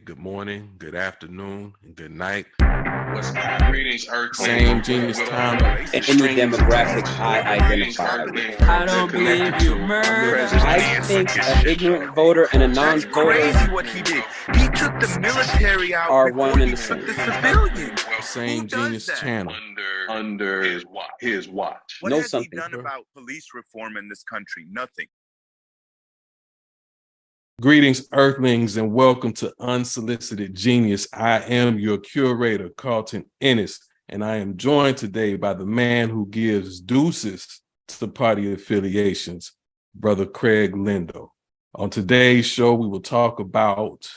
good morning, good afternoon, and good night. What's greetings, Earth? Same genius time. Any demographic I identify with. I don't believe you murder. I think an ignorant voter and a non-voter crazy what he did. He took the military out are before one and he the took same. the civilians. Same Who does genius that? channel. Under his watch. What Know has something, he done bro. about police reform in this country? Nothing. Greetings, Earthlings, and welcome to Unsolicited Genius. I am your curator, Carlton Ennis, and I am joined today by the man who gives deuces to party affiliations, Brother Craig Lindo. On today's show, we will talk about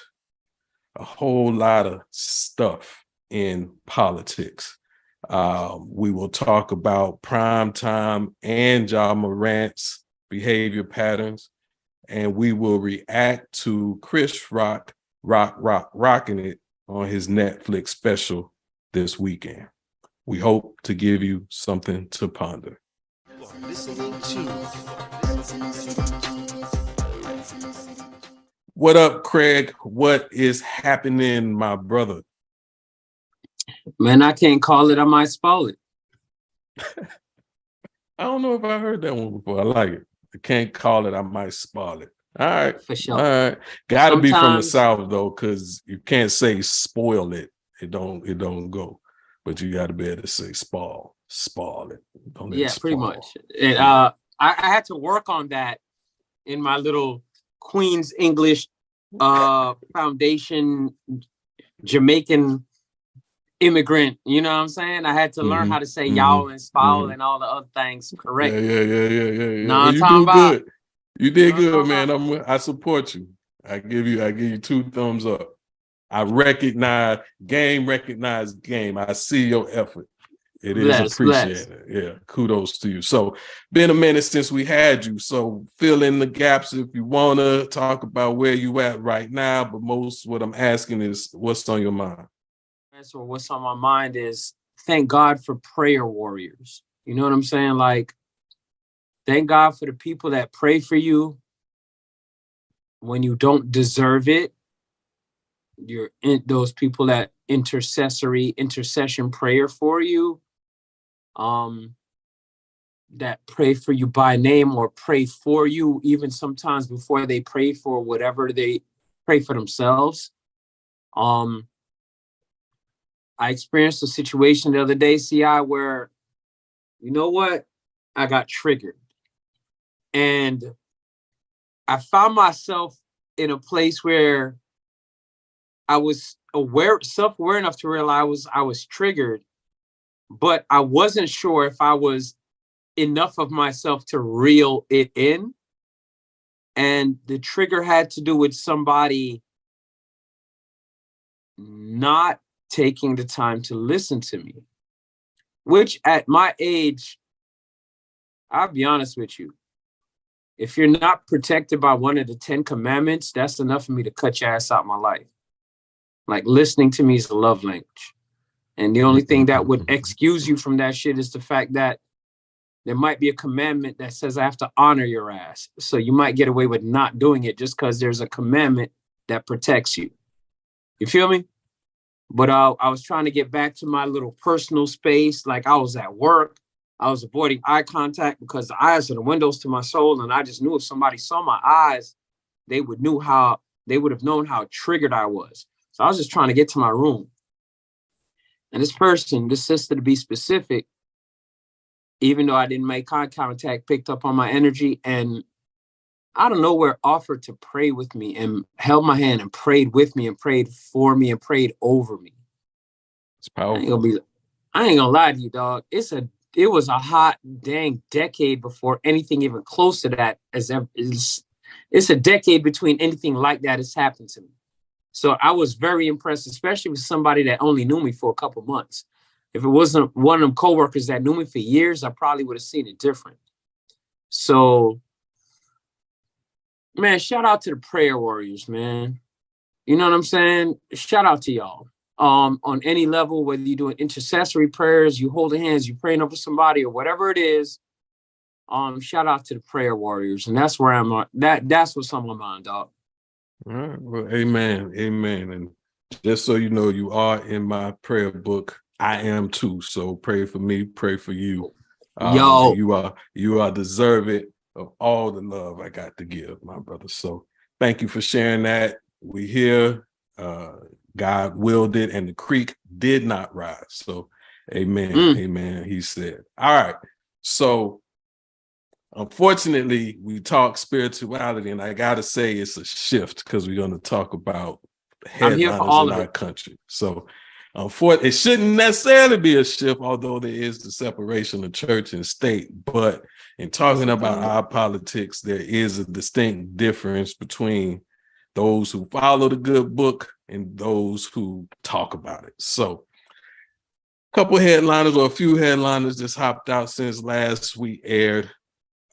a whole lot of stuff in politics. We will talk about primetime and Morant's behavior patterns. And we will react to Chris Rock rocking it on his Netflix special this weekend. We hope to give you something to ponder. What up, Craig? What is happening, my brother? Man, I can't call it. I might spoil it. I don't know if I heard that one before. I like it. I can't call it. I might spoil it. All right. For sure. All right. Got to be from the Sometimes- South, though, because you can't say spoil it. It don't go. But you got to be able to say spoil it. Don't let it Yeah, pretty spoil. much. And, I had to work on that in my little Queen's English Foundation Jamaican immigrant. You know what I'm saying? I had to learn how to say y'all and spoil and all the other things correct. Yeah. Know Well, what you I'm do talking good. You did Know what good, I'm man. I support you. I give you 2 thumbs up. I recognize game. I see your effort. It is appreciated. Yeah, kudos to you. So, been a minute since we had you. So, fill in the gaps if you want to talk about where you at right now. But most what I'm asking is, what's on your mind? So what's on my mind is thank God for prayer warriors. You know what I'm saying? Like, thank God for the people that pray for you when you don't deserve it. You're in those people that intercession prayer for you. That pray for you by name or pray for you, even sometimes before they pray for whatever they pray for themselves. I experienced a situation the other day, CI, where, you know what? I got triggered. And I found myself in a place where I was self-aware enough to realize I was triggered, but I wasn't sure if I was enough of myself to reel it in. And the trigger had to do with somebody not taking the time to listen to me, which at my age, I'll be honest with you, if you're not protected by one of the 10 commandments, that's enough for me to cut your ass out of my life. Like, listening to me is a love language. And the only thing that would excuse you from that shit is the fact that there might be a commandment that says I have to honor your ass. So you might get away with not doing it just because there's a commandment that protects you. You feel me? But I was trying to get back to my little personal space. Like, I was at work. I was avoiding eye contact because the eyes are the windows to my soul. And I just knew if somebody saw my eyes, they would have known how triggered I was. So I was just trying to get to my room. And this sister, to be specific, even though I didn't make eye contact, picked up on my energy and out of nowhere offered to pray with me and held my hand and prayed with me and prayed for me and prayed over me. It's powerful. I ain't gonna lie to you, dog. It was a hot dang decade before anything even close to that it's a decade between anything like that has happened to me. So I was very impressed, especially with somebody that only knew me for a couple months. If it wasn't one of them coworkers that knew me for years, I probably would have seen it different. So, man, shout out to the prayer warriors, man. You know what I'm saying? Shout out to y'all. On any level, whether you're doing intercessory prayers, you holding hands, you praying over somebody, or whatever it is. Shout out to the prayer warriors, and that's where I'm at. That's what's on my mind, dog. All right. Well, amen. Amen. And just so you know, you are in my prayer book. I am too. So pray for me, pray for you. And Yo, you are deserving of all the love I got to give, my brother. So thank you for sharing that. We here. God willed it, and the creek did not rise. So amen. Amen. He said. All right. So unfortunately, we talk spirituality, and I gotta say it's a shift because we're going to talk about I'm here for headliners all in of our it. country. So, it shouldn't necessarily be a shift, although there is the separation of church and state. But in talking about our politics, there is a distinct difference between those who follow the good book and those who talk about it. So, couple headliners or a few headliners just hopped out since last we aired.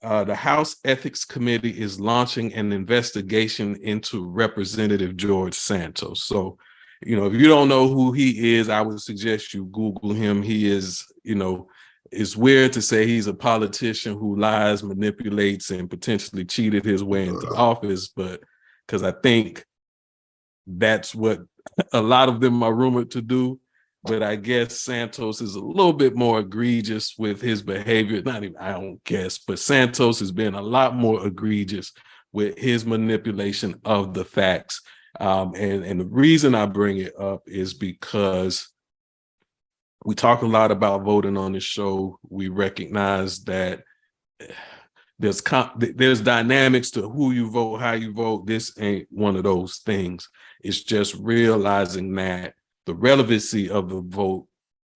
The House Ethics Committee is launching an investigation into Representative George Santos. So, if you don't know who he is, I would suggest you Google him. He is, it's weird to say he's a politician who lies, manipulates, and potentially cheated his way into office, but because I think that's what a lot of them are rumored to do. But I guess Santos is a little bit more egregious with his behavior. Not even, I don't guess, but Santos has been a lot more egregious with his manipulation of the facts. And the reason I bring it up is because we talk a lot about voting on this show. We recognize that there's dynamics to who you vote, how you vote. This ain't one of those things. It's just realizing that the relevancy of the vote,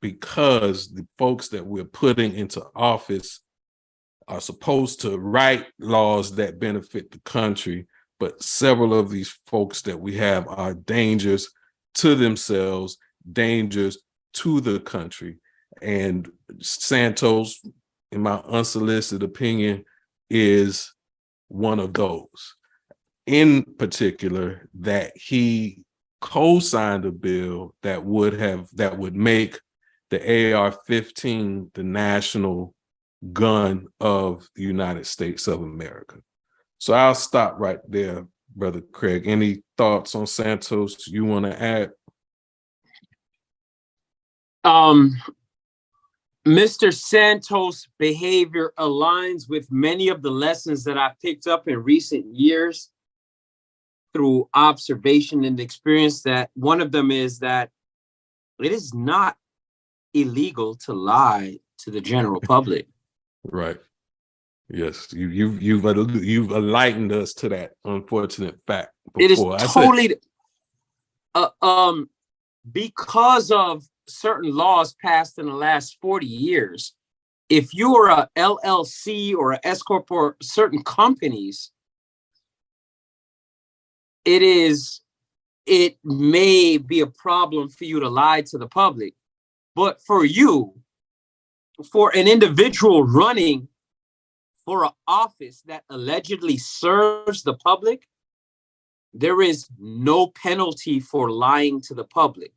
because the folks that we're putting into office are supposed to write laws that benefit the country, but several of these folks that we have are dangers to themselves, dangers to the country. And Santos, in my unsolicited opinion, is one of those. In particular, that he co-signed a bill that would make the AR-15 the national gun of the United States of America. So I'll stop right there, Brother Craig. Any thoughts on Santos you want to add? Mr. Santos' behavior aligns with many of the lessons that I picked up in recent years through observation and experience. That one of them is that it is not illegal to lie to the general public. Right. Yes, you've enlightened us to that unfortunate fact before. It is totally because of certain laws passed in the last 40 years. If you're a LLC or an S corp or certain companies, it may be a problem for you to lie to the public. But for an individual running for an office that allegedly serves the public, there is no penalty for lying to the public.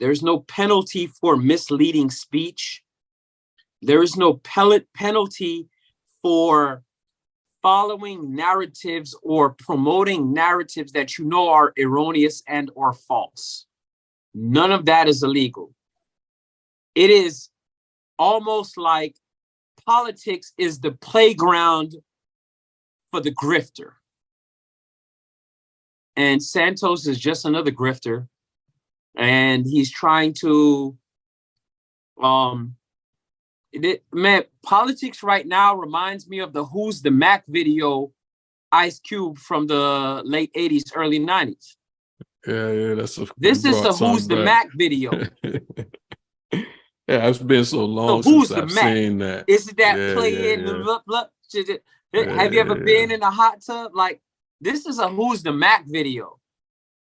There's no penalty for misleading speech. There is no penalty for following narratives or promoting narratives that you know are erroneous and or false. None of that is illegal. It is almost like politics is the playground for the grifter. And Santos is just another grifter. And he's trying to, politics right now reminds me of the Who's the Mac video, Ice Cube from the late 80s, early 90s. Yeah, this is a Who's the Mac video. Yeah, it's been so long since I've seen that. Is it that playing? Have you ever been in a hot tub? Like, this is a Who's the Mac video.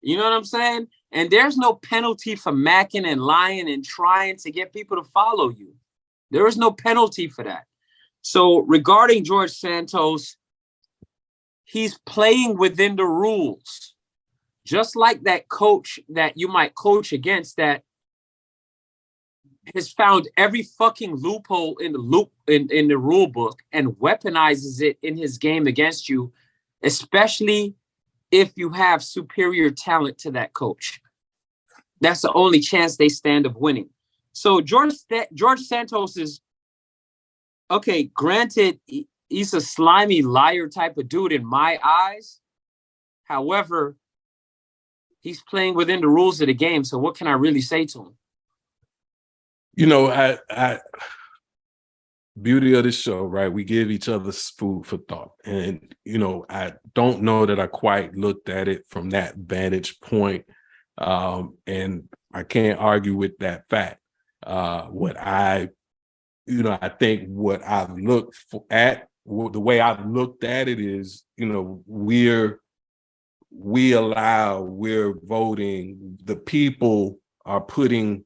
You know what I'm saying? And there's no penalty for macking and lying and trying to get people to follow you. There is no penalty for that. So regarding George Santos, he's playing within the rules. Just like that coach that you might coach against that has found every fucking loophole in the rule book and weaponizes it in his game against you. especially if you have superior talent to that coach. That's the only chance they stand of winning. So George Santos is, okay, granted, he's a slimy liar type of dude in my eyes. However, he's playing within the rules of the game. So what can I really say to him? You know, I beauty of the show, right? We give each other food for thought. And, you know, I don't know that I quite looked at it from that vantage point. And I can't argue with that fact. I think what I've looked at, the way I've looked at it is, you know, we're voting, the people are putting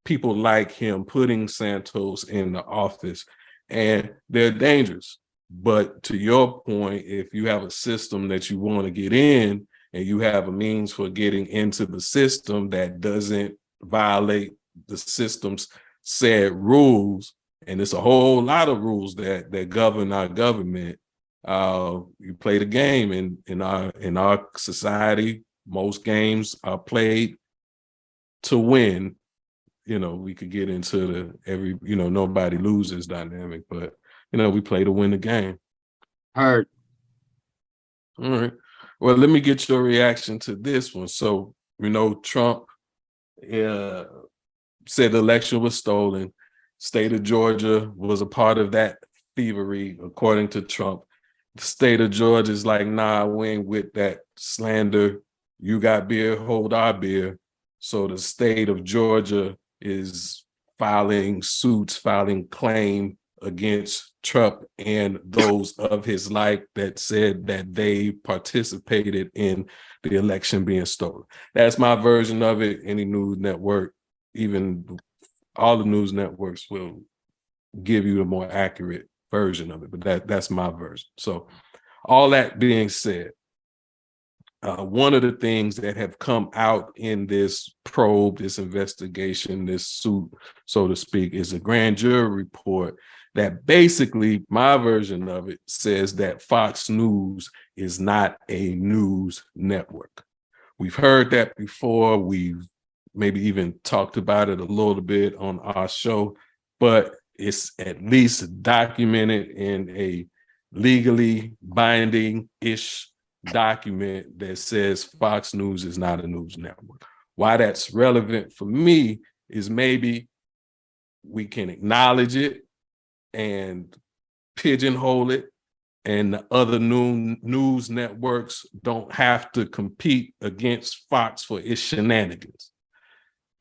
people like him, putting Santos in the office, and they're dangerous. But to your point, if you have a system that you want to get in and you have a means for getting into the system that doesn't violate the system's said rules, and it's a whole lot of rules that govern our government, you play the game. In our society, most games are played to win. You know, we could get into nobody loses dynamic, but, you know, we play to win the game. Heard. All right. Well, let me get your reaction to this one. So, you know, Trump said the election was stolen. State of Georgia was a part of that thievery, according to Trump. The state of Georgia is like, nah, we ain't with that slander. You got beer, hold our beer. So the state of Georgia is filing claim against Trump and those of his like that said that they participated in the election being stolen. That's my version of it. Any news network, even all the news networks, will give you a more accurate version of it, but that's my version. So all that being said, one of the things that have come out in this probe, this investigation, this suit, so to speak, is a grand jury report that basically, my version of it, says that Fox News is not a news network. We've heard that before. We've maybe even talked about it a little bit on our show, but it's at least documented in a legally binding-ish document that says Fox News is not a news network. Why that's relevant for me is maybe we can acknowledge it and pigeonhole it, and the other news networks don't have to compete against Fox for its shenanigans.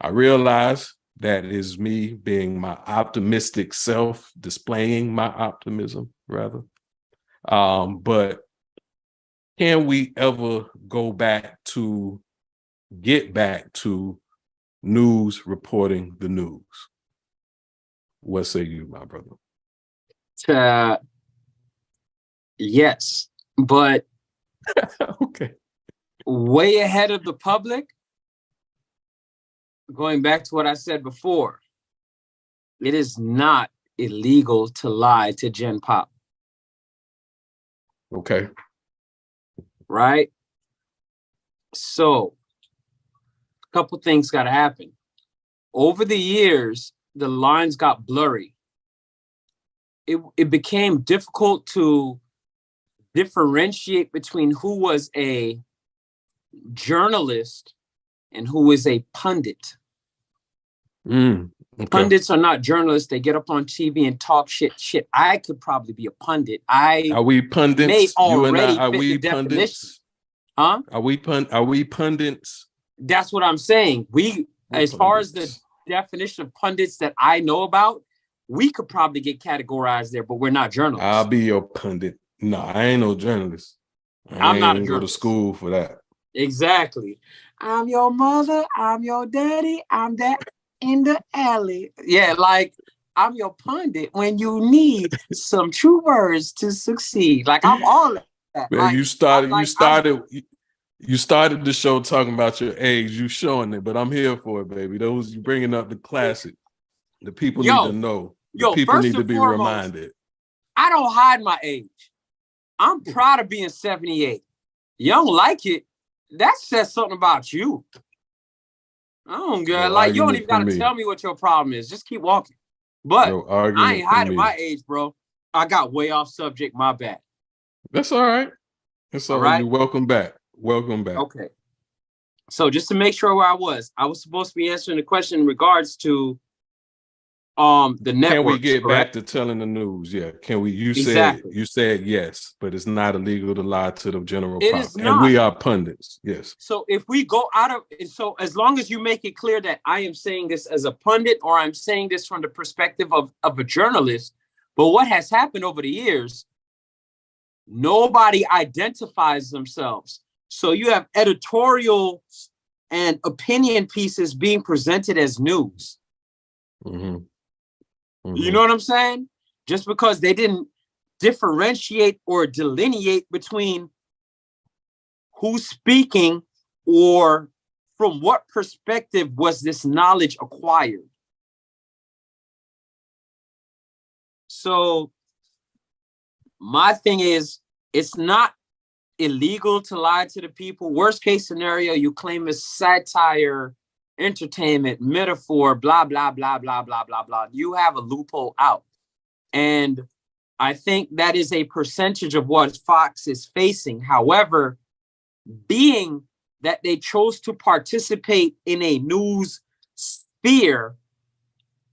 I realize that is me being my optimistic self, displaying my optimism, rather. But can we ever get back to news reporting the news? What say you, my brother? Yes, but okay. Way ahead of the public, going back to what I said before, it is not illegal to lie to Gen Pop. Okay. Right? So, a couple things got to happen. Over the years, the lines got blurry. It became difficult to differentiate between who was a journalist and who is a pundit. Okay. Pundits are not journalists. They get up on TV and talk shit. I could probably be a pundit. Are we pundits? May You and I, already are fit we the definition. pundits? Huh? Are we pundits? That's what I'm saying. We're as far as pundits. the definition of pundits that I know about, we could probably get categorized there, but we're not journalists. I'll be your pundit. No, I ain't no journalist. I'm not a go to journalist. school for that. Exactly. I'm your mother. I'm your daddy. I'm that in the alley. Yeah, like I'm your pundit when you need some true words to succeed. Like I'm all that. Man, like, you started the show talking about your age. You showing it, but I'm here for it, baby. Those you bringing up the classic. The people need to know. The people need to be reminded. I don't hide my age. I'm proud of being 78. You don't like it, that says something about you. I don't get like you don't even gotta tell me what your problem is. Just keep walking. But I ain't hiding my age, bro. I got way off subject. My bad. That's all right. That's all right. You're welcome back. Welcome back. Okay. So just to make sure where I was supposed to be answering the question in regards to the network. Can we get back to telling the news? Yeah. Can we? You said yes, but it's not illegal to lie to the general public. And we are pundits. Yes. So if we go so as long as you make it clear that I am saying this as a pundit or I'm saying this from the perspective of a journalist, but what has happened over the years, nobody identifies themselves. So you have editorials and opinion pieces being presented as news. Mm-hmm. Mm-hmm. You know what I'm saying? Just because they didn't differentiate or delineate between who's speaking or from what perspective was this knowledge acquired. So my thing is, it's not illegal to lie to the people. Worst case scenario, you claim it's satire, entertainment, metaphor, blah, blah, blah, blah, blah, blah, blah. You have a loophole out. And I think that is a percentage of what Fox is facing. However, being that they chose to participate in a news sphere,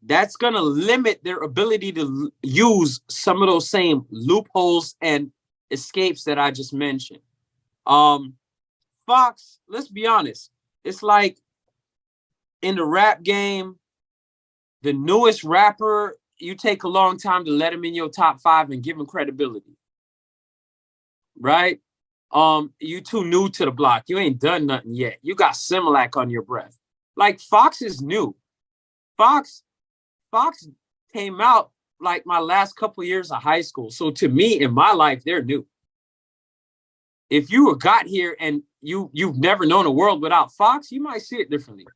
that's going to limit their ability to use some of those same loopholes and escapes that I just mentioned. Fox, let's be honest. It's like in the rap game, the newest rapper, you take a long time to let him in your top 5 and give him credibility. Right? You too new to the block. You ain't done nothing yet. You got Similac on your breath. Like Fox is new. Fox came out like my last couple of years of high school. So to me, in my life, they're new. If you got here and you've never known a world without Fox, you might see it differently.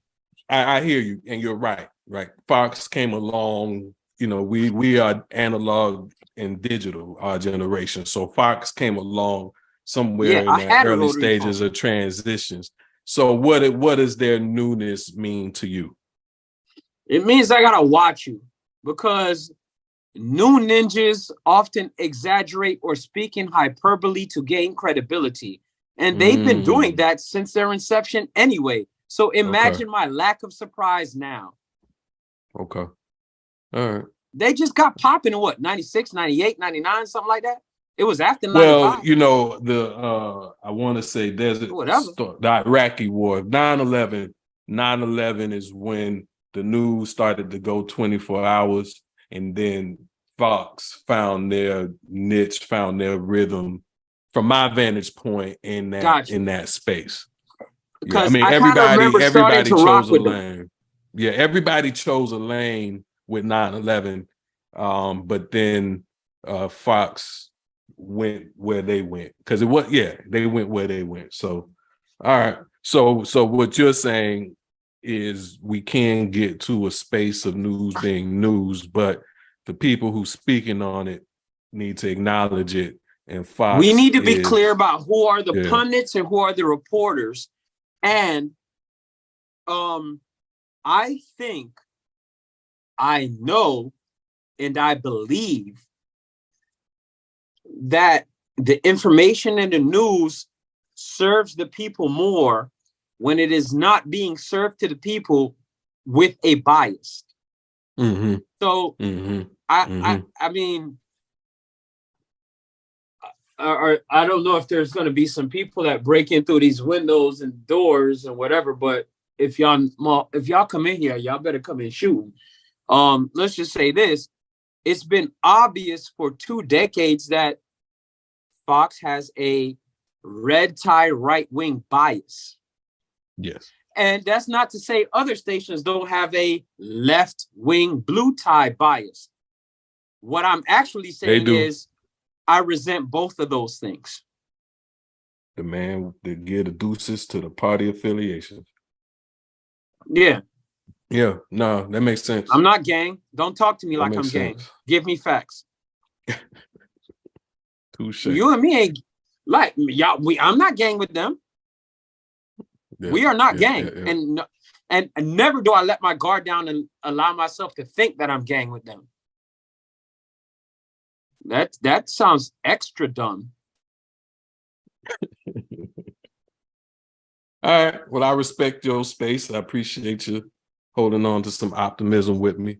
I hear you, and you're right. Right. Fox came along. You know, we are analog and digital, our generation. So Fox came along somewhere in the early stages of transitions. So what does their newness mean to you? It means I gotta watch you, because new ninjas often exaggerate or speak in hyperbole to gain credibility. And they've been doing that since their inception anyway. So imagine my lack of surprise now. Okay. All right. They just got popping in what, 96, 98, 99, something like that? It was after 95. Well, you know, I want to say there's the Iraqi war, 9/11. 9/11 is when the news started to go 24 hours, and then Fox found their niche, found their rhythm, from my vantage point in that space. Yeah, I mean, everybody chose a lane. Yeah, everybody chose a lane with 9/11, but then Fox went where they went, because they went where they went. So, all right. So what you're saying is we can get to a space of news being news, but the people who speaking on it need to acknowledge it. And Fox, we need to be clear about who are the pundits and who are the reporters. And I think, I know, and I believe that the information in the news serves the people more when it is not being served to the people with a bias. Mm-hmm. So I mean, I don't know if there's going to be some people that break in through these windows and doors and whatever, but if y'all come in here, y'all better come in shooting. Let's just say this. It's been obvious for 2 decades that Fox has a red tie right-wing bias. Yes. And that's not to say other stations don't have a left-wing blue tie bias. What I'm actually saying is I resent both of those things. The man that give the deuces to the party affiliations. Yeah. Yeah, no, that makes sense. I'm not gang. Don't talk to me like I'm gang. Give me facts. Touche. You and me ain't like y'all. I'm not gang with them. Yeah, we are not gang, yeah. And never do I let my guard down and allow myself to think that I'm gang with them. That sounds extra dumb. All right. Well, I respect your space. I appreciate you holding on to some optimism with me.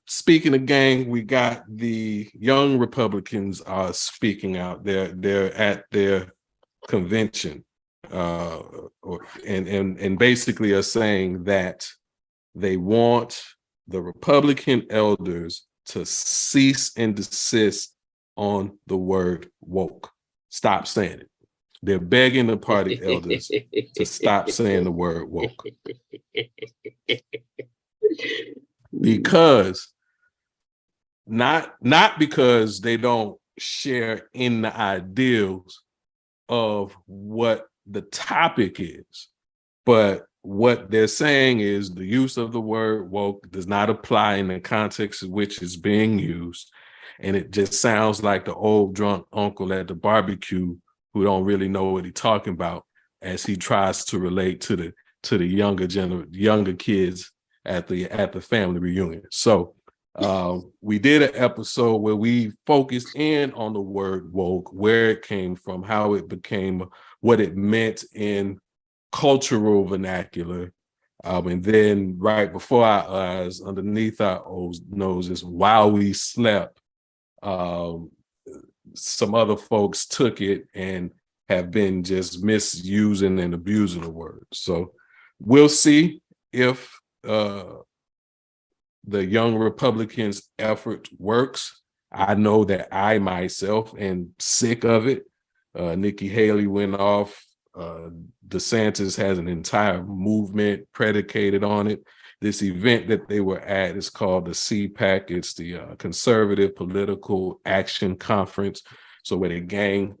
Speaking of gang, we got the young Republicans speaking out. They're at their convention, and basically are saying that they want the Republican elders to cease and desist on the word woke. Stop saying it. They're begging the party elders to stop saying the word woke. Because not because they don't share in the ideals of what the topic is, but what they're saying is the use of the word woke does not apply in the context in which it's being used. And it just sounds like the old drunk uncle at the barbecue who don't really know what he's talking about as he tries to relate to the younger kids at the family reunion. So we did an episode where we focused in on the word woke, where it came from, how it became, what it meant in cultural vernacular. And then right before our eyes, underneath our noses, while we slept, some other folks took it and have been just misusing and abusing the word. So we'll see if the young Republicans' effort works. I know that I myself am sick of it. Nikki Haley went off. DeSantis has an entire movement predicated on it. This event that they were at is called the CPAC. It's the Conservative Political Action Conference. So where the gang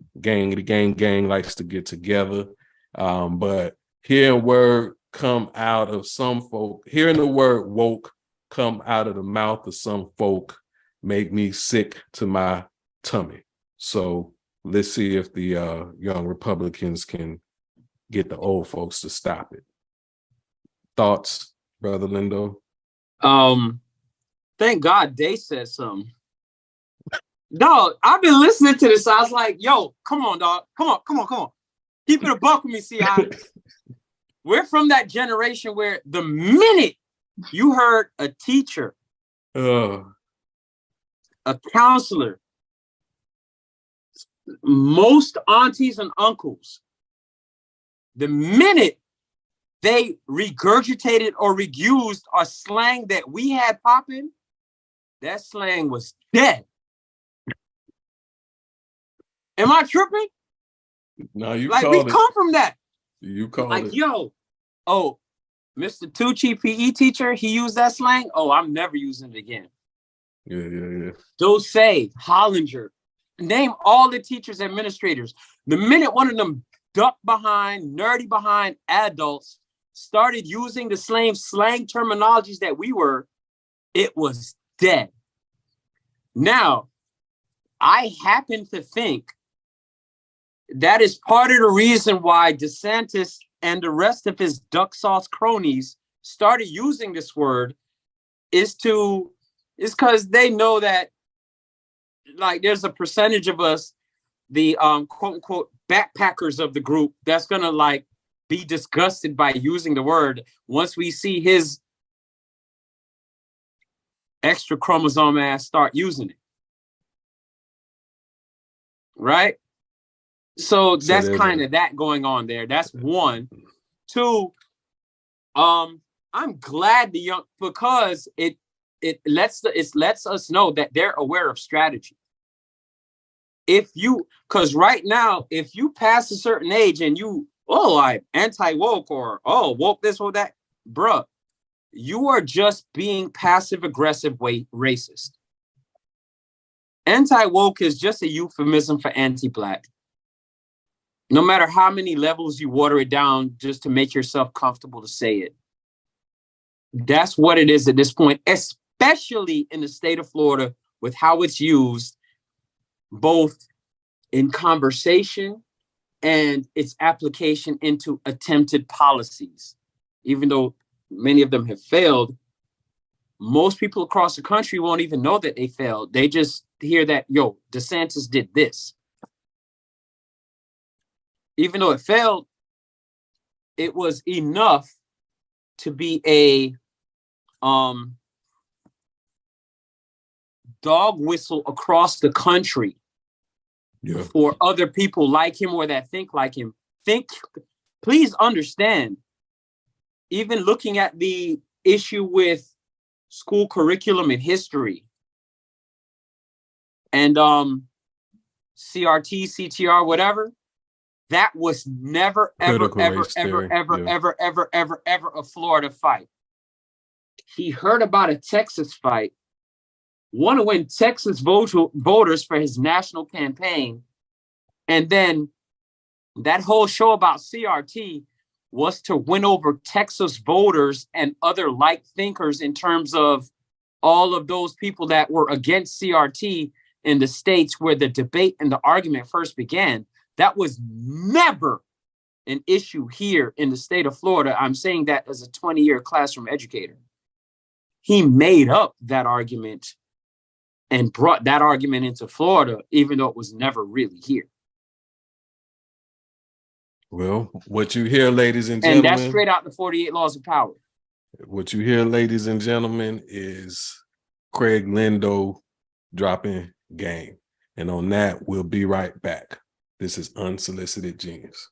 likes to get together. But hearing the word come out of some folk, hearing the word woke come out of the mouth of some folk make me sick to my tummy. So let's see if the young Republicans can get the old folks to stop it. Thoughts, Brother Lindo? Thank God they said something. Dog, I've been listening to this. I was like, yo, come on, dog. Come on. Keep it a buck with me, C.I. We're from that generation where the minute you heard a teacher, a counselor, most aunties and uncles, the minute they regurgitated or reused a slang that we had popping, that slang was dead. Am I tripping? No, you like called we come from that. You called like, it. Yo, oh, Mr. Tucci, PE teacher, he used that slang. Oh, I'm never using it again. Yeah. Dose, Hollinger, name all the teachers, administrators. The minute one of them nerdy behind adults started using the slang terminologies that we were, it was dead. Now, I happen to think that is part of the reason why DeSantis and the rest of his duck sauce cronies started using this word is because they know that, like, there's a percentage of us, the quote unquote backpackers of the group, that's gonna like be disgusted by using the word once we see his extra chromosome ass start using it. Right? So that's kind of that going on there. That's one. Two, I'm glad because it lets us know that they're aware of strategy. Because right now, if you pass a certain age and I'm anti-woke or woke this or that, bruh, you are just being passive-aggressive racist. Anti-woke is just a euphemism for anti-black. No matter how many levels you water it down just to make yourself comfortable to say it. That's what it is at this point, especially in the state of Florida with how it's used, both in conversation and its application into attempted policies. Even though many of them have failed, most people across the country won't even know that they failed. They just hear that, yo, DeSantis did this. Even though it failed, it was enough to be a dog whistle across the country for other people like him or that think like him. Please understand, even looking at the issue with school curriculum and history and CRT, CTR, whatever, that was never, ever, ever, ever, ever, ever, ever, ever, ever a Florida fight. He heard about a Texas fight, want to win Texas voters for his national campaign. And then that whole show about CRT was to win over Texas voters and other like thinkers in terms of all of those people that were against CRT in the states where the debate and the argument first began. That was never an issue here in the state of Florida. I'm saying that as a 20-year classroom educator. He made up that argument and brought that argument into Florida, even though it was never really here. Well, what you hear, ladies and gentlemen. And that's straight out the 48 Laws of Power. What you hear, ladies and gentlemen, is Craig Lindo dropping game. And on that, we'll be right back. This is Unsolicited Genius.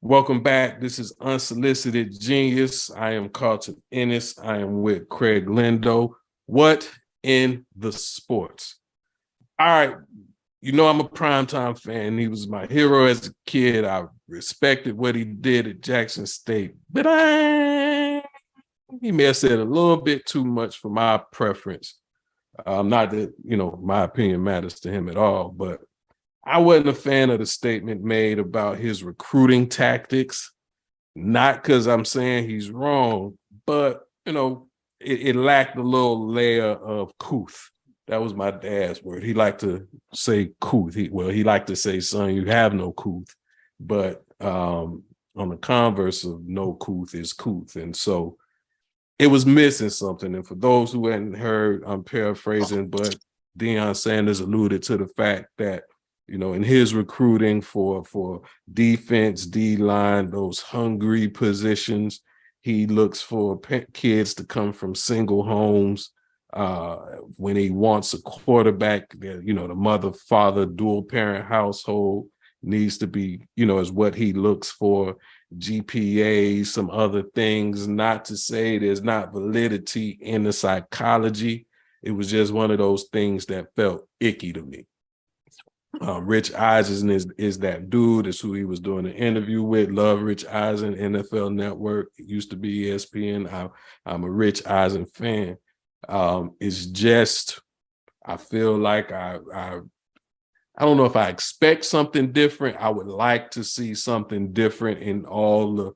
Welcome back. This is Unsolicited Genius. I am Carlton Ennis. I am with Craig Lindo. What in the sports? All right. You know, I'm a primetime fan. He was my hero as a kid. I respected what he did at Jackson State, but he may have said a little bit too much for my preference. Not that, my opinion matters to him at all, but I wasn't a fan of the statement made about his recruiting tactics, not because I'm saying he's wrong, but, it lacked a little layer of couth. That was my dad's word. He liked to say couth. He liked to say, son, you have no couth. But on the converse of no couth is couth. And so it was missing something. And for those who hadn't heard, I'm paraphrasing, but Deion Sanders alluded to the fact that, in his recruiting for defense, D-line, those hungry positions, he looks for kids to come from single homes. When he wants a quarterback, the mother, father, dual parent household needs to be, is what he looks for. GPA, some other things, not to say there's not validity in the psychology. It was just one of those things that felt icky to me. Rich Eisen is that dude. It's who he was doing an interview with. Love Rich Eisen, NFL Network. It used to be ESPN. I'm a Rich Eisen fan. It's just, I feel like I don't know if I expect something different. I would like to see something different in all the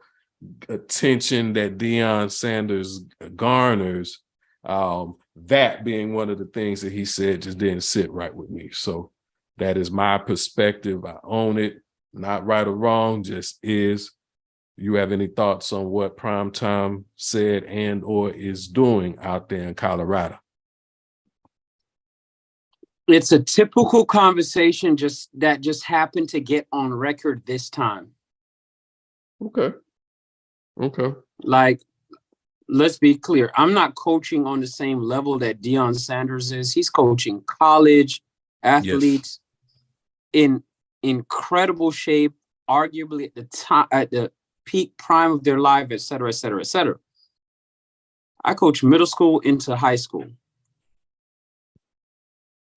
attention that Deion Sanders garners. That being one of the things that he said just didn't sit right with me. So that is my perspective. I own it. Not right or wrong, just is. You have any thoughts on what Primetime said and or is doing out there in Colorado? It's a typical conversation that just happened to get on record this time. Okay. Like, let's be clear. I'm not coaching on the same level that Deion Sanders is. He's coaching college athletes in incredible shape, arguably at the peak prime of their life, et cetera, et cetera, et cetera. I coach middle school into high school.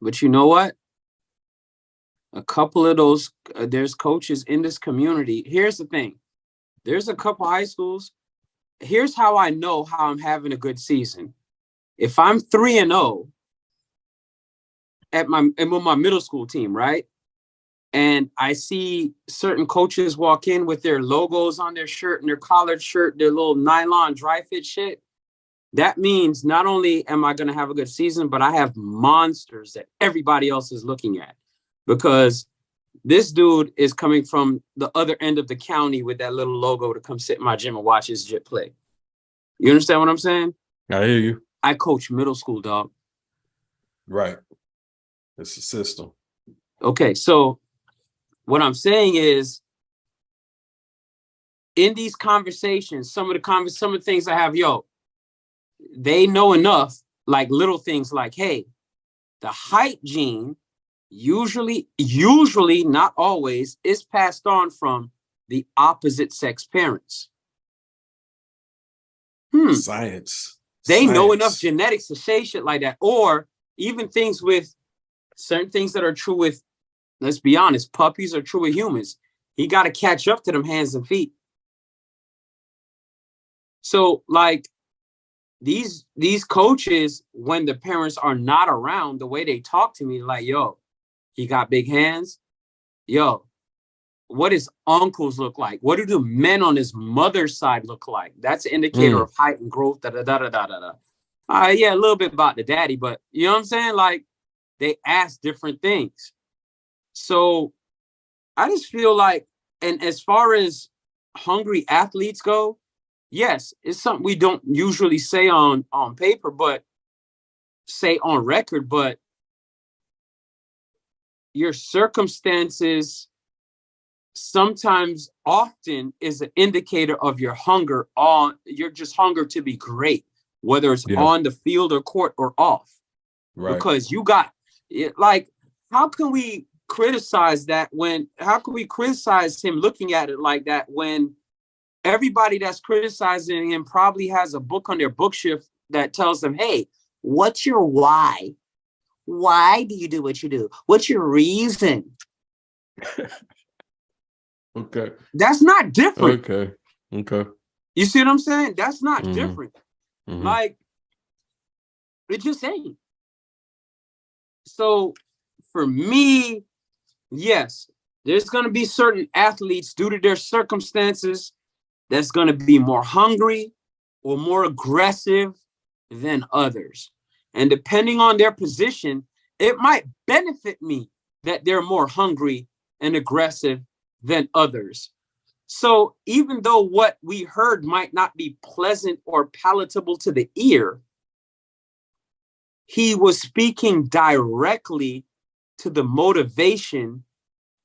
But you know what? a couple of those, there's coaches in this community. Here's the thing. There's a couple high schools. Here's how I know how I'm having a good season. If I'm 3-0 with my middle school team, right? And I see certain coaches walk in with their logos on their shirt and their collared shirt, their little nylon dry fit shit. That means not only am I going to have a good season, but I have monsters that everybody else is looking at, because this dude is coming from the other end of the county with that little logo to come sit in my gym and watch his jit play. You understand what I'm saying? I hear you. I coach middle school, dog. Right. It's a system. Okay, so what I'm saying is, in these conversations, some of the things I have, they know enough, like little things like, hey, the height gene usually, not always, is passed on from the opposite sex parents. Science. They know enough genetics to say shit like that. Or even things with certain things that are true with, let's be honest, puppies are true with humans. He got to catch up to them hands and feet. So like these coaches, when the parents are not around, the way they talk to me, like, yo, he got big hands. Yo, what does uncles look like? What do the men on his mother's side look like? That's an indicator of height and growth. Yeah, a little bit about the daddy, but you know what I'm saying? Like, they ask different things. So I just feel like, and as far as hungry athletes go, yes, it's something we don't usually say on paper, but say on record, but your circumstances sometimes often is an indicator of your hunger your just hunger to be great, whether it's on the field or court or off. Right. Because you got it, like, how can we criticize him looking at it like that when everybody that's criticizing him probably has a book on their bookshelf that tells them, hey, what's your why? Why do you do what you do? What's your reason? Okay. That's not different. Okay. You see what I'm saying? That's not different. Like, it just ain't. So for me, yes, there's going to be certain athletes due to their circumstances that's going to be more hungry or more aggressive than others. And depending on their position, it might benefit me that they're more hungry and aggressive than others. So even though what we heard might not be pleasant or palatable to the ear, he was speaking directly to the motivation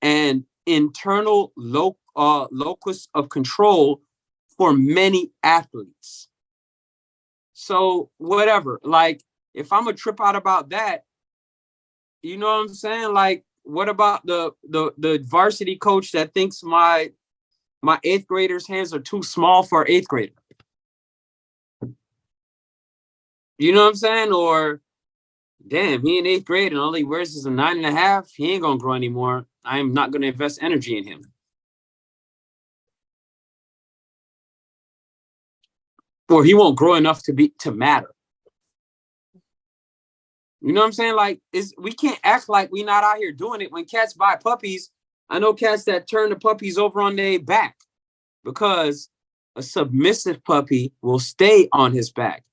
and internal locus of control for many athletes. So whatever, like, if I'm a trip out about that, you know what I'm saying? Like, what about the varsity coach that thinks my 8th grader's hands are too small for an 8th grader? You know what I'm saying? Or, damn, he in 8th grade and all he wears is a 9.5. He ain't gonna grow anymore. I'm not gonna invest energy in him. Or he won't grow enough to matter. You know what I'm saying? Like, we can't act like we not out here doing it. When cats buy puppies, I know cats that turn the puppies over on their back because a submissive puppy will stay on his back.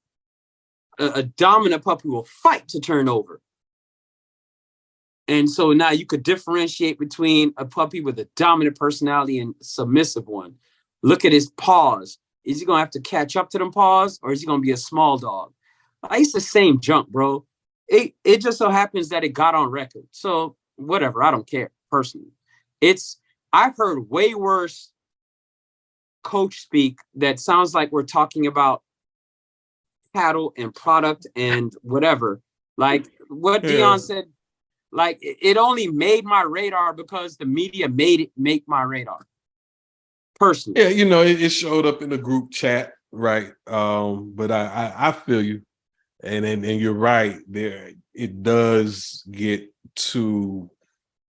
A dominant puppy will fight to turn over. And so now you could differentiate between a puppy with a dominant personality and a submissive one. Look at his paws. Is he going to have to catch up to them paws, or is he going to be a small dog? It's the same junk, bro. It just so happens that it got on record. So whatever, I don't care personally. I've heard way worse coach speak that sounds like we're talking about cattle and product and whatever. Like what Dion said, like it only made my radar because the media made it make my radar. Personally. Yeah, it showed up in the group chat, right? But I feel you. And you're right, there it does get to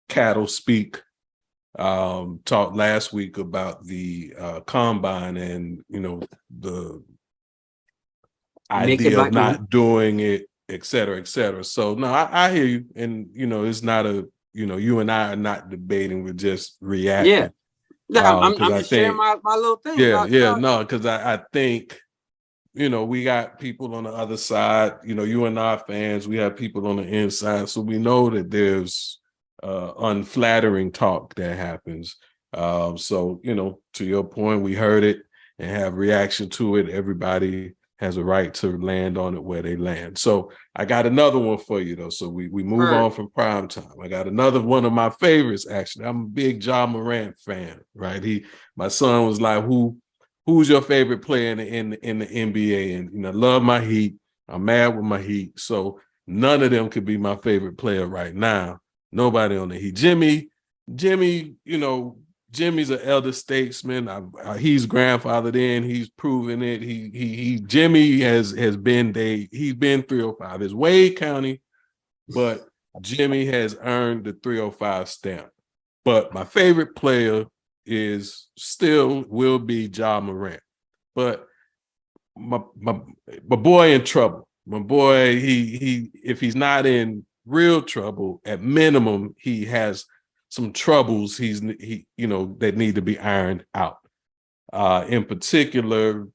cattle speak. Talked last week about the combine and, you know, the idea of not doing it, et cetera, et cetera. So no, I hear you. And, you know, it's not a, you know, you and I are not debating, we're just reacting. Yeah. I'm just sharing my little thing. No, because I think, you know, we got people on the other side, you know, you and our fans, we have people on the inside. So we know that there's unflattering talk that happens. So, you know, to your point, we heard it and have reaction to it. Everybody has a right to land on it where they land. So I got another one for you, though. So we move on from prime time. I got another one of my favorites, actually. I'm a big Ja Morant fan, right? My son was like, who's your favorite player in the NBA? And, you know, love my Heat. I'm mad with my Heat. So none of them could be my favorite player right now. Nobody on the Heat. Jimmy, you know, Jimmy's an elder statesman. He's grandfathered in. He's proven it. Jimmy has been he's been 305. It's Wade County, but Jimmy has earned the 305 stamp. But my favorite player will be Ja Morant. But my boy in trouble. My boy, he if he's not in real trouble, at minimum, he has some troubles you know, that need to be ironed out. In particular,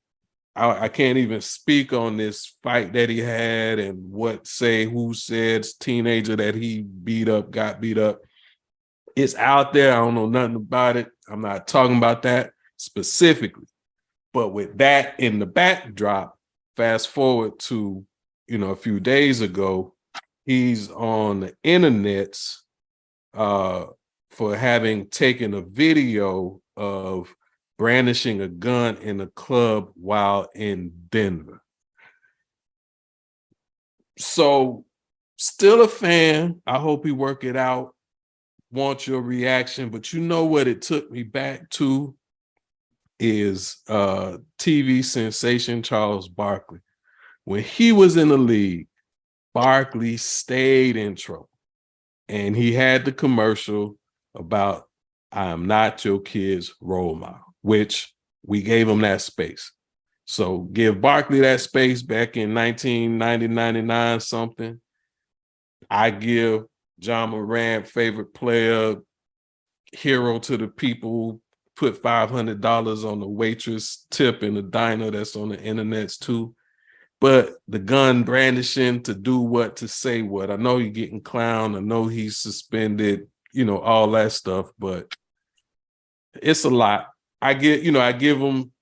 I can't even speak on this fight that he had and who said teenager that he got beat up. It's out there. I don't know nothing about it. I'm not talking about that specifically. But with that in the backdrop, fast forward to, you know, a few days ago, he's on the internets for having taken a video of brandishing a gun in a club while in Denver. So still a fan. I hope he work it out. Want your reaction, but you know what it took me back to is TV sensation Charles Barkley. When he was in the league, Barkley stayed in trouble. And he had the commercial about I'm not your kid's role model, which we gave him that space. So give Barkley that space back in 1990, 99 something. I give Ja Morant, favorite player, hero to the people, put $500 on the waitress tip in the diner that's on the internets too. But the gun brandishing to do what, to say what. I know he's getting clowned. I know he's suspended, you know, all that stuff, but it's a lot. I give him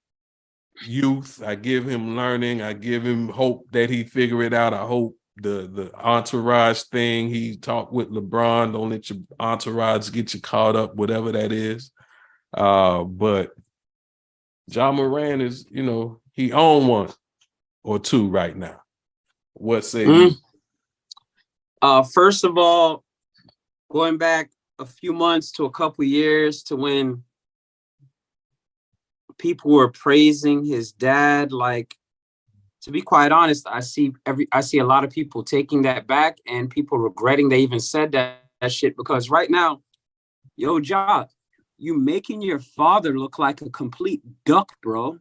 youth. I give him learning. I give him hope that he figure it out. I hope the entourage thing, he talked with LeBron, don't let your entourage get you caught up, whatever that is. But Ja Morant is, you know, he own one or two right now. What say you? First of all, going back a few months to a couple years to when people were praising his dad, like, to be quite honest, I see a lot of people taking that back and people regretting they even said that shit, because right now, yo, Ja, you making your father look like a complete duck, bro.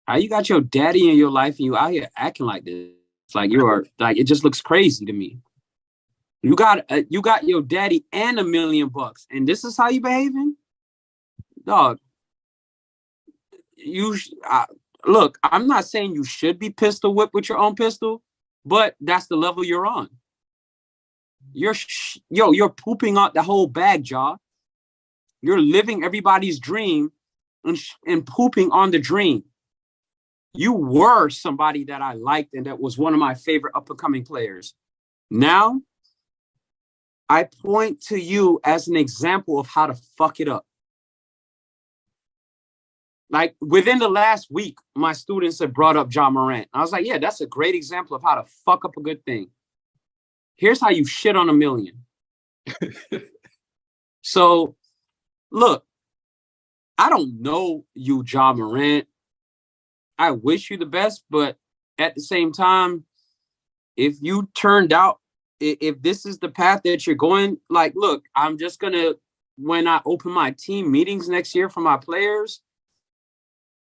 How you got your daddy in your life and you out here acting like this? Like you are, like, it just looks crazy to me. You got your daddy and $1 million, and this is how you behaving, dog. Look, I'm not saying you should be pistol whipped with your own pistol, but that's the level you're on. You're pooping out the whole bag, Ja. You're living everybody's dream and pooping on the dream. You were somebody that I liked and that was one of my favorite up-and-coming players. Now, I point to you as an example of how to fuck it up. Like, within the last week, my students have brought up Ja Morant. I was like, yeah, that's a great example of how to fuck up a good thing. Here's how you shit on $1 million. So, look, I don't know you, Ja Morant. I wish you the best, but at the same time, if you turned out if this is the path that you're going, like, look, I'm just gonna, when I open my team meetings next year for my players,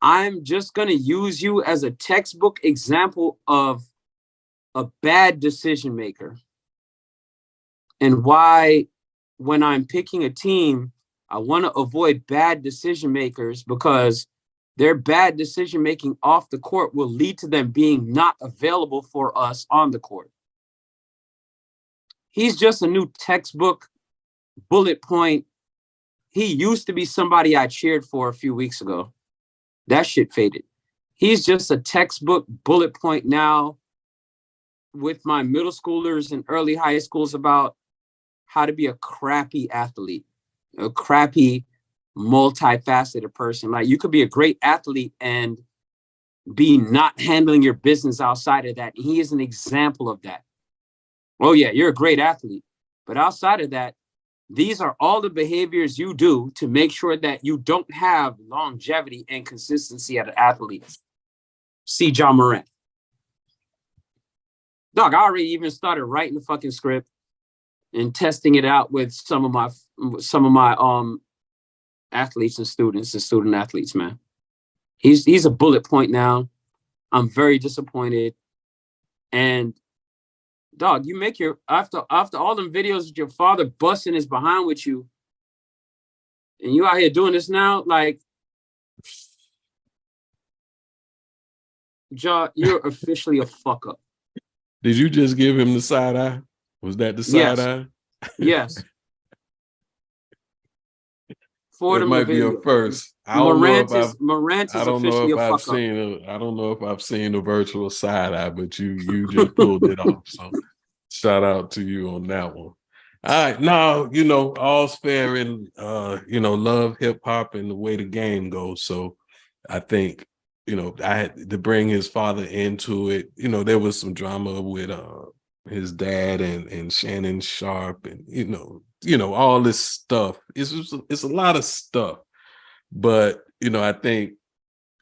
I'm just gonna use you as a textbook example of a bad decision maker, and why when I'm picking a team, I want to avoid bad decision makers, because their bad decision making off the court will lead to them being not available for us on the court. He's just a new textbook bullet point. He used to be somebody I cheered for a few weeks ago. That shit faded. He's just a textbook bullet point now with my middle schoolers and early high schools about how to be a crappy athlete, a crappy, multifaceted person. Like, you could be a great athlete and be not handling your business outside of that. He is an example of that. Oh yeah, you're a great athlete, but outside of that, these are all the behaviors you do to make sure that you don't have longevity and consistency as an athlete. See John Morant. Dog, I already even started writing the fucking script and testing it out with some of my athletes and student athletes, man. He's a bullet point now. I'm very disappointed. And dog, you make your after all them videos with your father busting his behind with you, and you out here doing this now, like, Ja, you're officially a fuck up. Did you just give him the side eye? Was that the side eye? Yes. For It might be a first. I don't know if I've seen a virtual side eye, but you just pulled it off. So shout out to you on that one. All right, now all's fair in love, hip hop, and the way the game goes. So I think I had to bring his father into it. There was some drama with his dad and Shannon Sharp, and all this stuff. It's a lot of stuff, but I think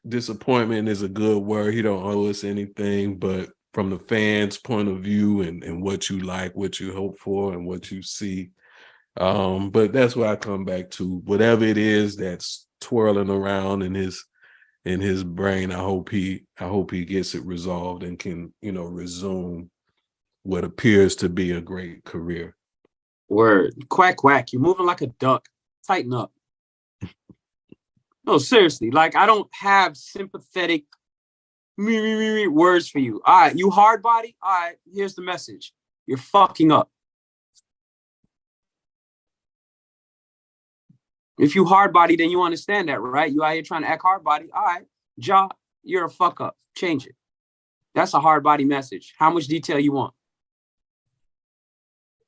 disappointment is a good word. He don't owe us anything, but from the fans' point of view and what you like, what you hope for, and what you see. But that's where I come back to. Whatever it is that's twirling around in his brain, I hope he gets it resolved and can resume what appears to be a great career. Word. Quack, quack. You're moving like a duck. Tighten up. No, seriously. Like, I don't have sympathetic words for you. All right, you hard body? All right, here's the message. You're fucking up. If you hard body, then you understand that, right? You out here trying to act hard body. All right, Ja, you're a fuck up. Change it. That's a hard body message. How much detail you want?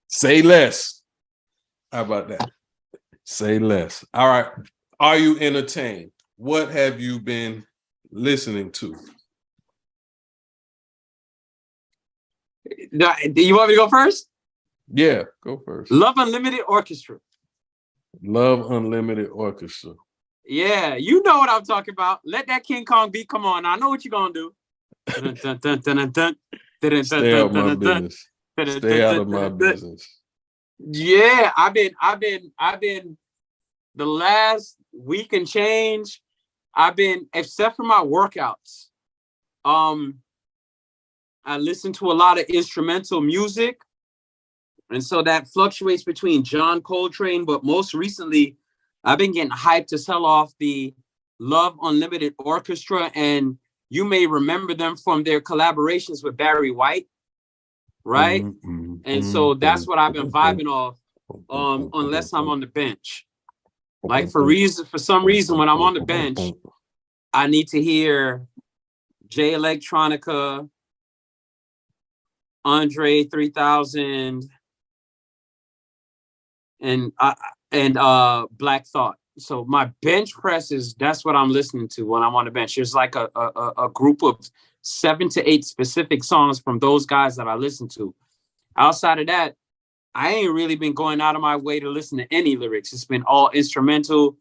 Say less. How about that? Say less. All right. Are you entertained? What have you been listening to? Do you want me to go first? Yeah, go first. Love Unlimited Orchestra. Love Unlimited Orchestra. Yeah, you know what I'm talking about. Let that King Kong beat come on. I know what you're gonna do. Stay out my business. Stay out of my business. Yeah, I've been the last week and change. I've been, except for my workouts, I listen to a lot of instrumental music. And so that fluctuates between John Coltrane, but most recently, I've been getting hyped to sell off the Love Unlimited Orchestra. And you may remember them from their collaborations with Barry White, right? And so that's what I've been vibing off, unless I'm on the bench. Like, for some reason, when I'm on the bench, I need to hear J Electronica, Andre 3000, and Black Thought. So my bench presses, that's what I'm listening to when I'm on the bench. There's like a group of 7 to 8 specific songs from those guys that I listen to. Outside of that, I ain't really been going out of my way to listen to any lyrics. It's been all instrumental.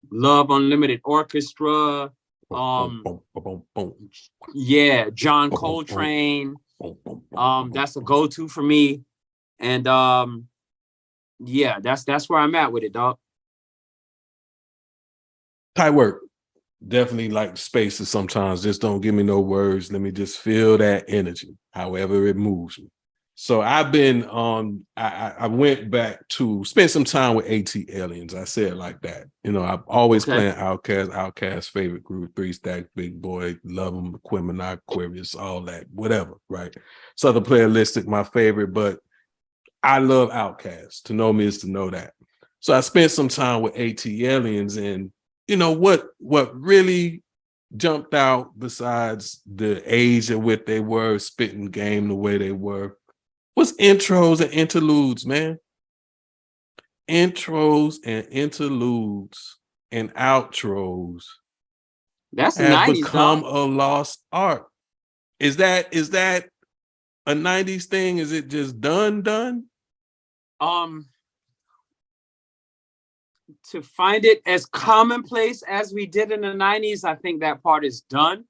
Love Unlimited Orchestra. Yeah, John Coltrane. That's a go-to for me. And yeah, that's where I'm at with it, dog. Tight work. Definitely like spaces sometimes. Just don't give me no words. Let me just feel that energy, however it moves me. So I've been on, I went back to spend some time with AT Aliens. I said it like that. You know, I've always playing Outkast favorite group, Three Stack, Big Boy, Love 'Em, Aquemini, Aquarius, all that, whatever, right? Southern Playalistic, my favorite, but I love Outkast. To know me is to know that. So I spent some time with AT Aliens, and you know what really jumped out besides the age at which they were spitting game the way they were was intros and interludes, man. Intros and interludes and outros That's the have 90s, become dog. a lost art. Is that a 90s thing? Is it just done? To find it as commonplace as we did in the 90s, I think that part is done.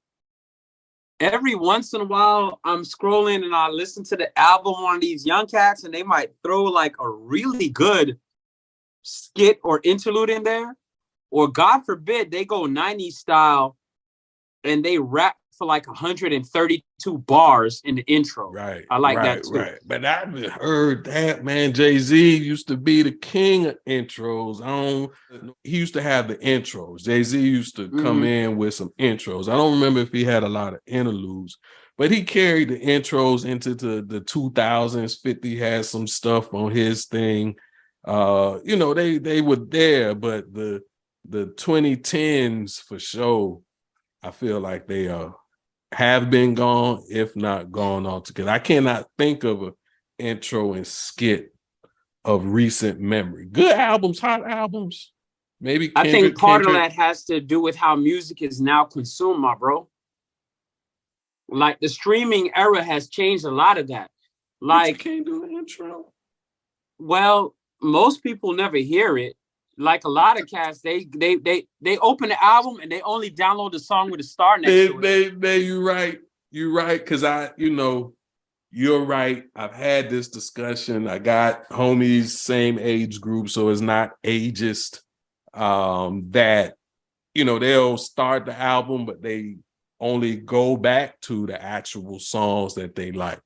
Every once in a while, I'm scrolling and I listen to the album on these young cats, and they might throw like a really good skit or interlude in there. Or God forbid, they go 90s style and they rap for like 132 bars in the intro. Right. I like that too. Right. But I've heard that, man. Jay-Z used to be the king of intros. He used to have the intros. Jay-Z used to come in with some intros. I don't remember if he had a lot of interludes, but he carried the intros into the 2000s. 50 had some stuff on his thing. You know, they were there, but the 2010s for sure, I feel like they have been gone, if not gone altogether. I cannot think of an intro and skit of recent memory. Good albums, hot albums. Maybe Kendrick, I think part of that has to do with how music is now consumed, my bro. Like the streaming era has changed a lot of that. Like, can't do the intro. Well, most people never hear it. Like a lot of cats, they open the album and they only download the song with a star next to it. You're right. You're right. Cause you're right. I've had this discussion. I got homies, same age group, so it's not ageist. That, you know, they'll start the album, but they only go back to the actual songs that they like.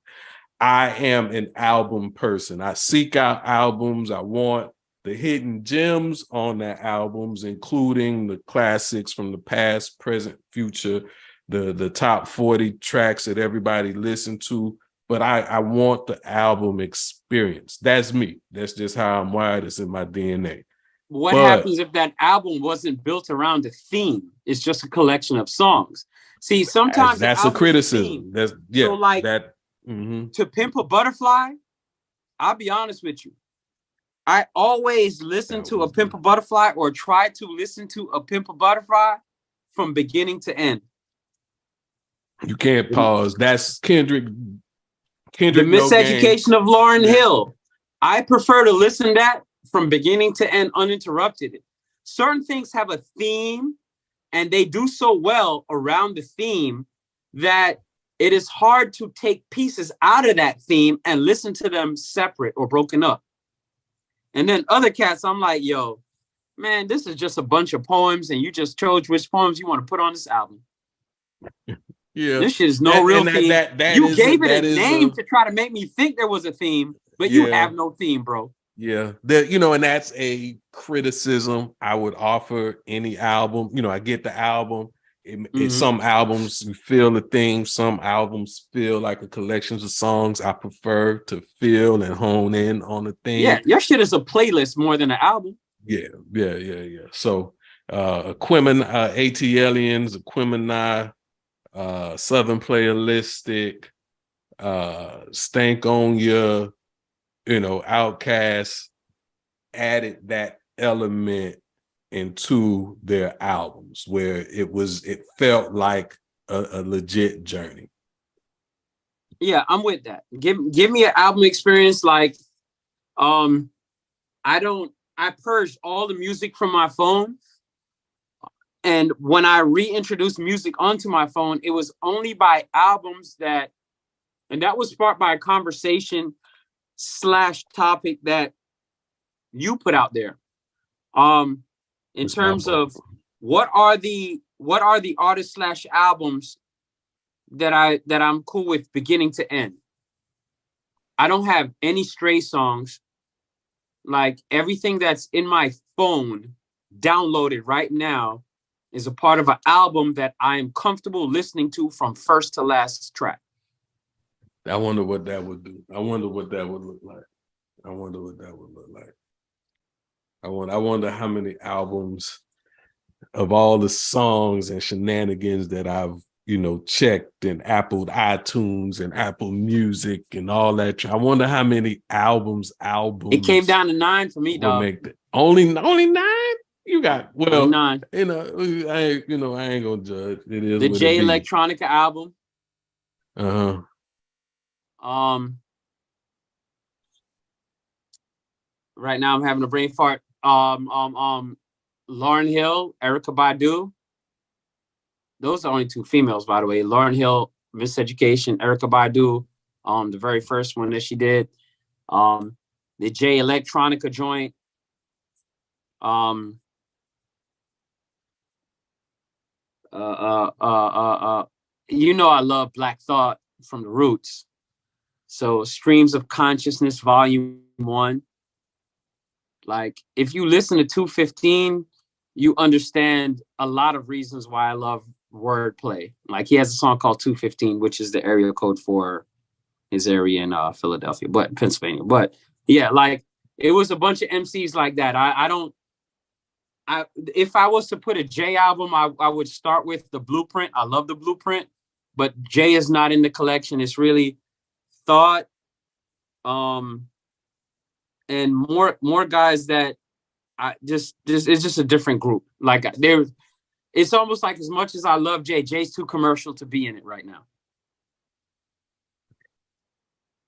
I am an album person. I seek out albums. I want the hidden gems on the albums, including the classics from the past, present, future, the top 40 tracks that everybody listened to. But I want the album experience. That's me. That's just how I'm wired. It's in my DNA. What happens if that album wasn't built around a theme? It's just a collection of songs. See, sometimes that's a criticism. That's so like that. To Pimp a Butterfly, I'll be honest with you. I always listen to a Pimp a Butterfly or try to listen to a Pimp a Butterfly from beginning to end. You can't pause. That's Kendrick. The Miseducation of Lauryn Hill. I prefer to listen to that from beginning to end uninterrupted. Certain things have a theme and they do so well around the theme that it is hard to take pieces out of that theme and listen to them separate or broken up. And then other cats, I'm like, yo, man, this is just a bunch of poems and you just chose which poems you want to put on this album. Yeah, this shit is no real theme. You gave it a name to try to make me think there was a theme, but you have no theme, bro. Yeah, and that's a criticism I would offer any album. You know, I get the album. Some albums you feel the theme. Some albums feel like a collection of songs. I prefer to feel and hone in on the theme. Yeah, your shit is a playlist more than an album. Yeah. So, Aquemini, AT Aliens, Aquemini, Southern Playalistic, Stank on Ya, Outkast added that element into their albums where it felt like a legit journey. Yeah, I'm with that. Give me an album experience like I purged all the music from my phone. And when I reintroduced music onto my phone, it was only by albums and that was sparked by a conversation / topic that you put out there. In terms of what are the artists / albums that I'm cool with beginning to end. I don't have any stray songs. Like everything that's in my phone downloaded right now is a part of an album that I am comfortable listening to from first to last track. I wonder what that would do. I wonder what that would look like. I wonder how many albums of all the songs and shenanigans that I've, checked in Apple iTunes and Apple Music and all that. I wonder how many albums. It came down to 9 for me, dog. Only 9? You got, well, 9. I ain't gonna judge. It is the what J it be. Electronica album. Uh-huh. Right now I'm having a brain fart. Lauryn Hill, Erykah Badu. Those are only 2 females, by the way. Lauryn Hill, Miseducation, Erykah Badu, the very first one that she did. The J Electronica joint. I love Black Thought from the Roots. So Streams of Consciousness, Volume 1. Like, if you listen to 215, you understand a lot of reasons why I love wordplay. Like, he has a song called 215, which is the area code for his area in Philadelphia, but Pennsylvania. But yeah, like, it was a bunch of MCs like that. If I was to put a J album, I would start with The Blueprint. I love The Blueprint, but J is not in the collection. It's really Thought, and more guys that it's just a different group. Like, it's almost like, as much as I love Jay's too commercial to be in it right now.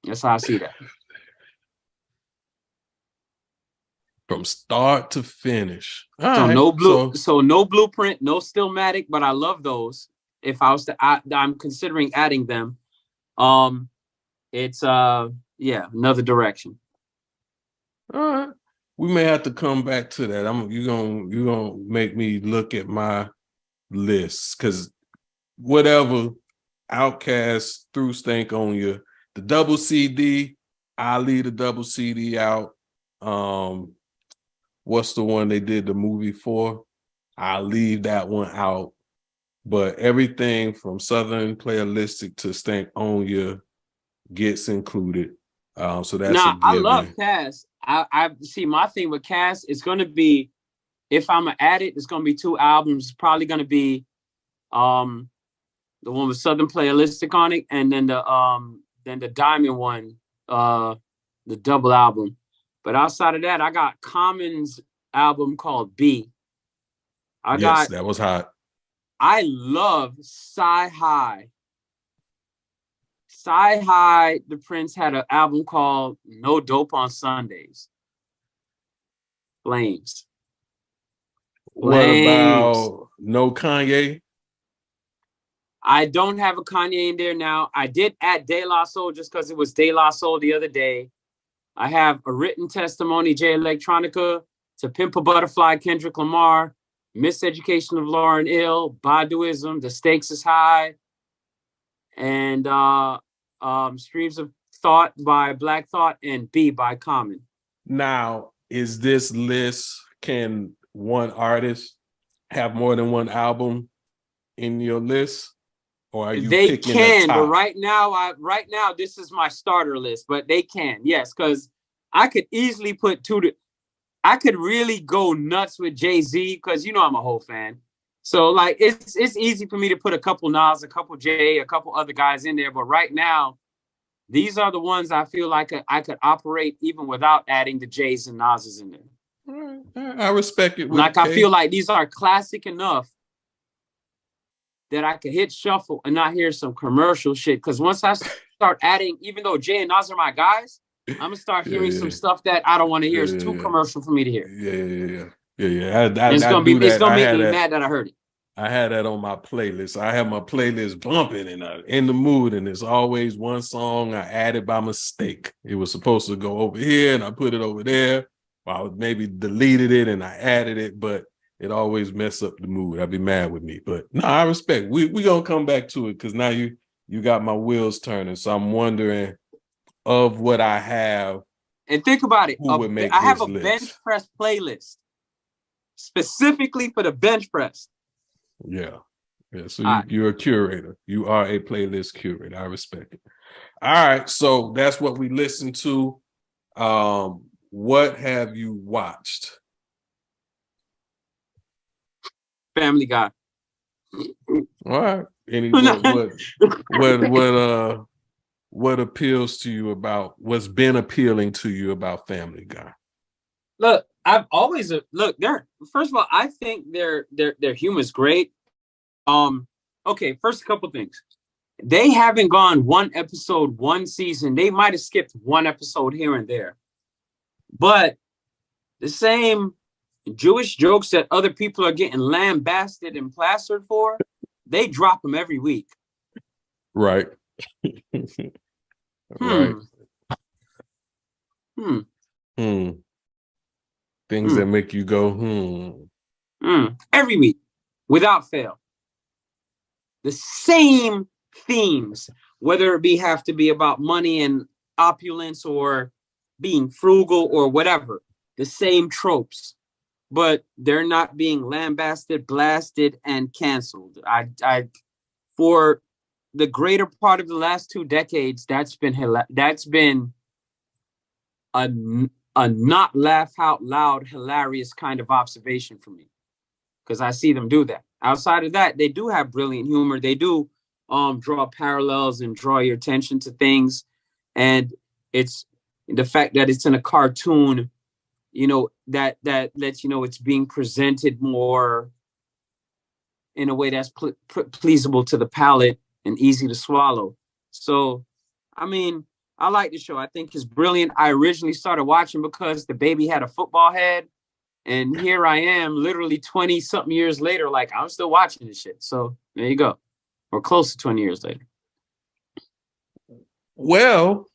That's how I see that. From start to finish. So no Blueprint, no Stillmatic, but I love those. If I was to I'm considering adding them. It's Another Direction. All right. We may have to come back to that. You're gonna make me look at my list, because whatever Outkast threw stank on you, the double CD, I leave the double CD out. What's the one they did the movie for? I leave that one out. But everything from Southern Playalistic to Stank on You gets included. So that's I love Cass. I see, my thing with Cass is going to be, if I'm gonna add it, it's going to be 2 albums. Probably going to be the one with Southern Playalistic on it, and then the Diamond one, the double album. But outside of that, I got Common's album called B. That was hot. I love Sci-Hi. Sci-Hi, the Prince, had an album called No Dope on Sundays. Flames. What about No Kanye? I don't have a Kanye in there now. I did add De La Soul just because it was De La Soul the other day. I have A Written Testimony, J Electronica, To Pimp a Butterfly, Kendrick Lamar, Miseducation of Lauryn Hill, Baduism, The Stakes is High, and Streams of Thought by Black Thought, and B by Common. Now, is this list, can one artist have more than one album in your list? Or are you picking a top? But right now, this is my starter list, but they can, yes, because I could easily put 2 I could really go nuts with Jay-Z, because I'm a whole fan. So, like, it's easy for me to put a couple Nas, a couple Jay, a couple other guys in there. But right now, these are the ones I feel like I could operate even without adding the Jays and Nas's in there. All right. I respect it. Like, I feel like these are classic enough that I could hit shuffle and not hear some commercial shit. Because once I start adding, even though Jay and Nas are my guys, I'm gonna start hearing some stuff that I don't want to hear. It's too commercial for me to hear. Yeah. It's gonna make me mad that I heard it. I had that on my playlist. I have my playlist bumping and I'm in the mood, and there's always one song I added by mistake. It was supposed to go over here and I put it over there. I maybe deleted it and I added it, but it always mess up the mood. I'd be mad with me. But no, I respect. We gonna come back to it because now you got my wheels turning. So I'm wondering of what I have. And think about it. Who would make I have this a list? bench press playlist specifically for the bench press. Yeah. So you're a curator. You are a playlist curator. I respect it. All right. So that's what we listened to. What have you watched? Family Guy. All right. What appeals to you about what's been appealing to you about Family Guy? Look, I've always first of all, I think their humor is great. Okay, first couple things. They haven't gone one episode, one season. They might have skipped one episode here and there. But the same Jewish jokes that other people are getting lambasted and plastered for, they drop them every week. Right. Right. Things that make you go, every week, without fail. The same themes, whether it have to be about money and opulence or being frugal or whatever, the same tropes, but they're not being lambasted, blasted, and canceled. I for the greater part of the last 2 decades, that's been a not laugh out loud, hilarious kind of observation for me, because I see them do that. Outside of that, they do have brilliant humor. They do draw parallels and draw your attention to things. And it's the fact that it's in a cartoon, that lets you know it's being presented more in a way that's pleasable to the palate and easy to swallow. So, I mean, I like the show. I think it's brilliant. I originally started watching because the baby had a football head. And here I am, literally 20-something years later, like, I'm still watching this shit. So there you go. Or close to 20 years later. Well,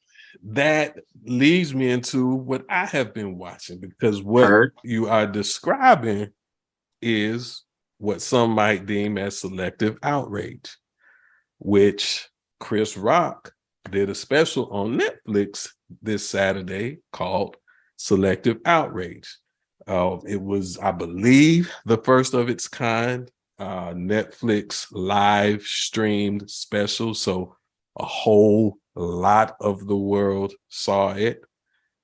that leads me into what I have been watching, because what you are describing is what some might deem as selective outrage, which Chris Rock did a special on Netflix this Saturday called Selective Outrage. It was, I believe, the first of its kind Netflix live streamed special. So a whole lot of the world saw it.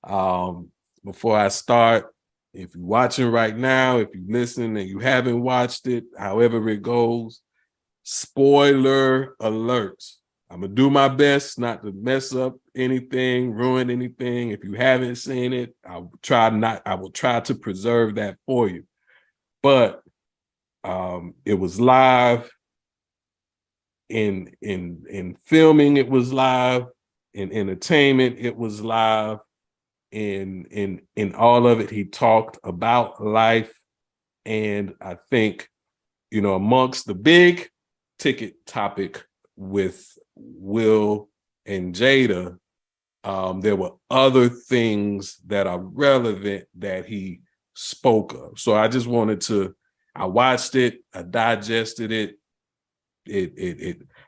Before I start, if you're watching right now, if you're listening and you haven't watched it, however it goes, spoiler alerts. I'm gonna do my best not to mess up anything, ruin anything. If you haven't seen it, I will try to preserve that for you. But it was live in filming, it was live in entertainment, it was live in all of it. He talked about life, and I think, amongst the big ticket topic with Will and Jada, there were other things that are relevant that he spoke of. So I just I watched it, I digested it.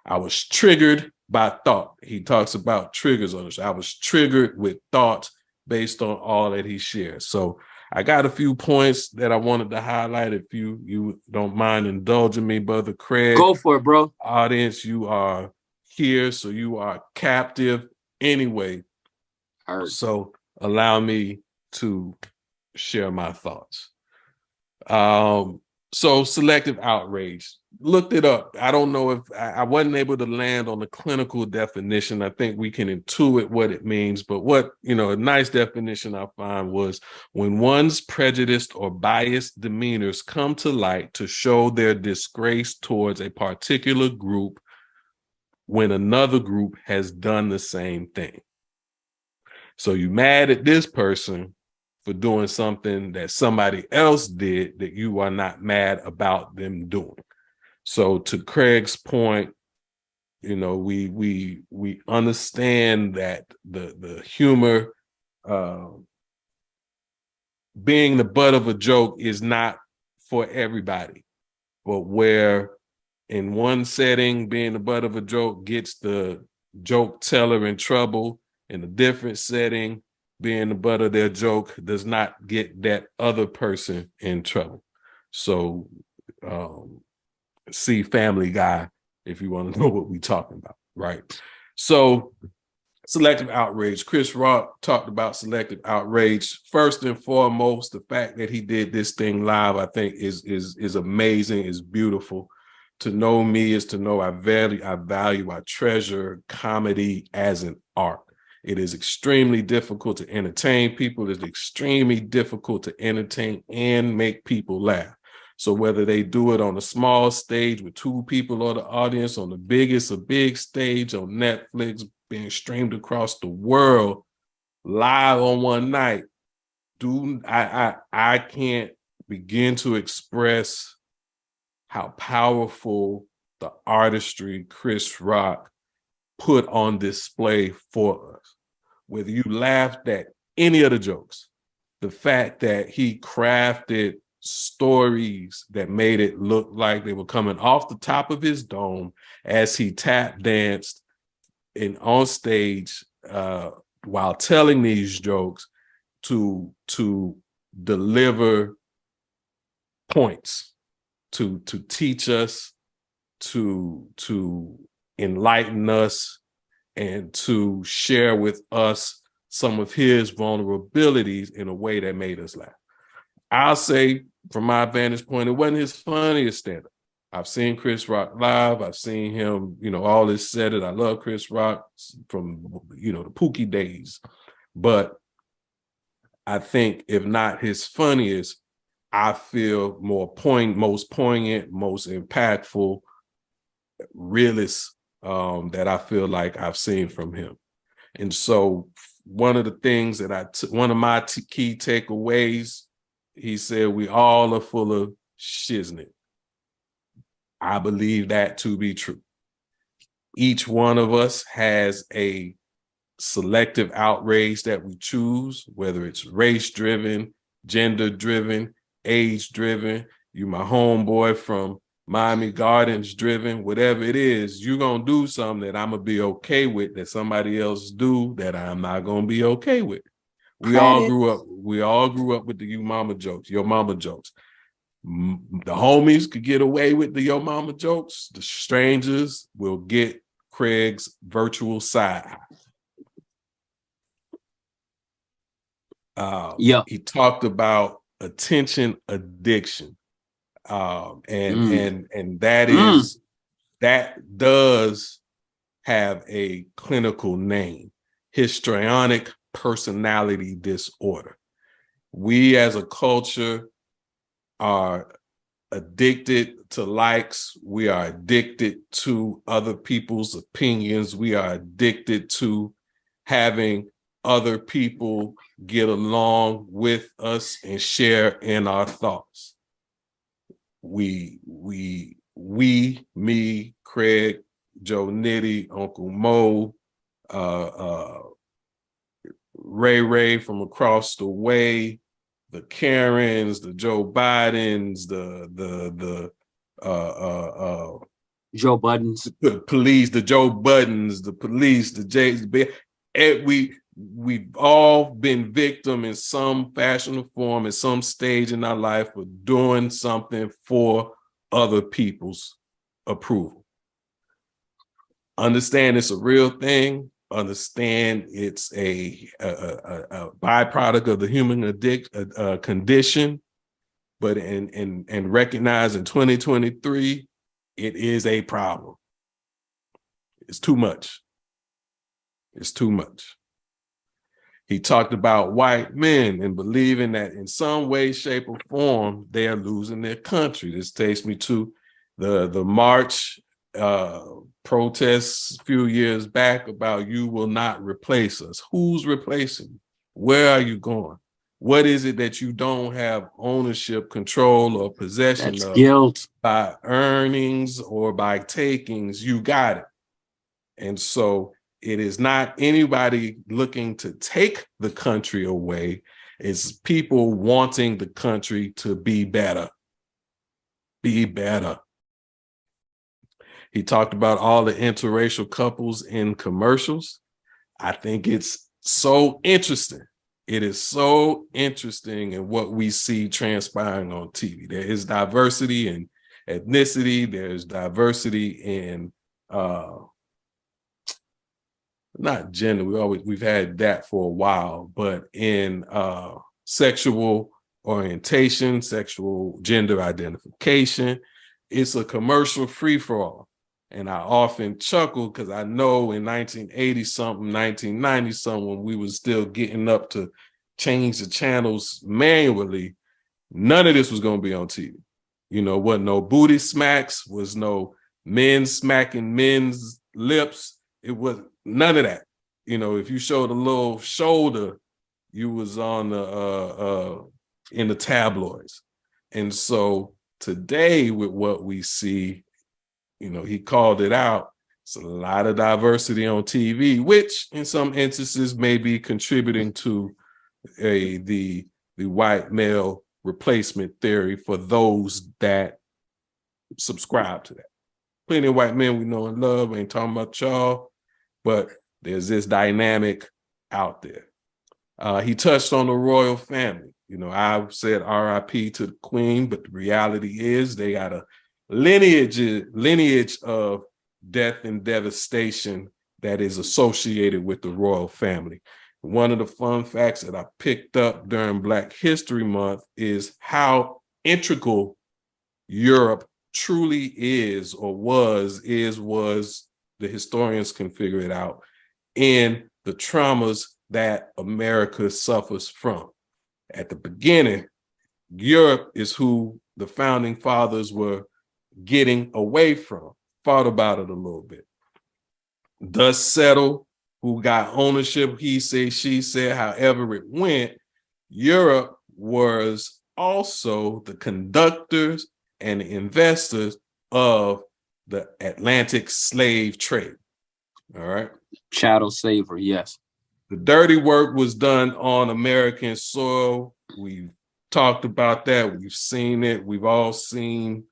I was triggered by thought. He talks about triggers on this. I was triggered with thought based on all that he shares. So I got a few points that I wanted to highlight. If you don't mind indulging me, Brother Craig. Go for it, bro. Audience, you are here, so you are captive anyway. So allow me to share my thoughts. So selective outrage, looked it up. I don't know if I wasn't able to land on the clinical definition. I think we can intuit what it means, but what, a nice definition I find was when one's prejudiced or biased demeanors come to light to show their disgrace towards a particular group when another group has done the same thing. So you mad at this person for doing something that somebody else did that you are not mad about them doing. So to Craig's point, you know, we understand that the humor, being the butt of a joke is not for everybody, but where in one setting being the butt of a joke gets the joke teller in trouble, in a different setting being the butt of their joke does not get that other person in trouble. So see Family Guy if you want to know what we're talking about, right? So selective outrage. Chris Rock talked about selective outrage. First and foremost, the fact that he did this thing live, I think, is amazing, is beautiful. To know me is to know I treasure comedy as an art. It is extremely difficult to entertain people. It's extremely difficult to entertain and make people laugh. So whether they do it on a small stage with 2 people or the audience, on the biggest, a big stage on Netflix, being streamed across the world live on one night, I can't begin to express how powerful the artistry Chris Rock put on display for us. Whether you laughed at any of the jokes, the fact that he crafted stories that made it look like they were coming off the top of his dome as he tap danced on stage while telling these jokes to deliver points, to teach us, to enlighten us, and to share with us some of his vulnerabilities in a way that made us laugh. I'll say, from my vantage point, it wasn't his funniest stand-up. I've seen Chris Rock live. I've seen him, all this said it. I love Chris Rock from, the Pookie days. But I think if not his funniest, I feel most poignant, most impactful, realist that I feel like I've seen from him. And so one of the things that one of my key takeaways, he said, we all are full of shiznit. I believe that to be true. Each one of us has a selective outrage that we choose, whether it's race-driven, gender-driven, age-driven, you my homeboy from Miami Gardens driven, whatever it is, you're going to do something that I'm going to be okay with that somebody else do that I'm not going to be okay with. We all grew up with the your mama jokes. The homies could get away with the your mama jokes. The strangers will get Craig's virtual side. He talked about attention addiction. And that does have a clinical name: histrionic personality disorder. We as a culture are addicted to likes. We are addicted to other people's opinions. We are addicted to having other people get along with us and share in our thoughts. Me, Craig, Joe Nitty, Uncle Mo, Ray from across the way, the Karens, the Joe Bidens, the Joe Buttons, the police, the Joe Buttons, the police, the Jays. We've all been victim in some fashion or form at some stage in our life for doing something for other people's approval. Understand it's a real thing. Understand it's a byproduct of the human condition, but and recognize in 2023 it is a problem. It's too much. It's too much. He talked about white men and believing that in some way, shape, or form they are losing their country. This takes me to the march protests a few years back about "you will not replace us." Who's replacing you? Where are you going? What is it that you don't have ownership, control, or possession That's of guilt. by earnings or by takings? You got it. And so it is not anybody looking to take the country away. It's people wanting the country to be better. Be better. He talked about all the interracial couples in commercials. I think it's so interesting. It is so interesting in what we see transpiring on TV. There is diversity in ethnicity. There's diversity in not gender. We've had that for a while, but in sexual orientation, sexual gender identification, it's a commercial free-for-all. And I often chuckle because I know in 1980 something, 1990 something, when we was still getting up to change the channels manually, none of this was going to be on TV. You know, wasn't no booty smacks, was no men smacking men's lips. It was none of that. You know, if you showed a little shoulder, you was on the in the tabloids. And so today with what we see, you know, he called it out. It's a lot of diversity on TV, which in some instances may be contributing to the white male replacement theory for those that subscribe to that. Plenty of white men we know and love, ain't talking about y'all, but there's this dynamic out there. He touched on the royal family. You know, I said RIP to the queen, but the reality is they got a lineage of death and devastation that is associated with the royal family. One of the fun facts that I picked up during Black History Month is how integral Europe truly is, or was, the historians can figure it out, in the traumas that America suffers from. At the beginning, Europe is who the founding fathers were getting away from. Thought about it a little bit. Thus settle, who got ownership, he said, she said, however it went. Europe was also the conductors and the investors of the Atlantic slave trade. All right. Chattel slavery, yes. The dirty work was done on American soil. We've talked about that. We've seen it. We've all seen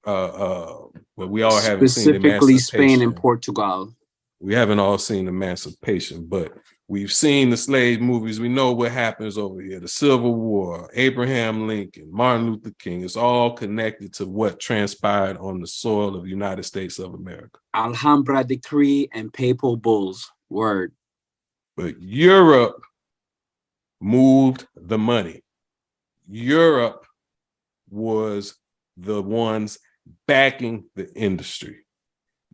well, we all haven't seen specifically Spain emancipation. and Portugal. We haven't all seen emancipation, but we've seen the slave movies. We know what happens over here. The Civil War, Abraham Lincoln, Martin Luther King. It's all connected to what transpired on the soil of the United States of America. Alhambra Decree and Papal Bulls. Word. But Europe moved the money. Europe was the ones backing the industry.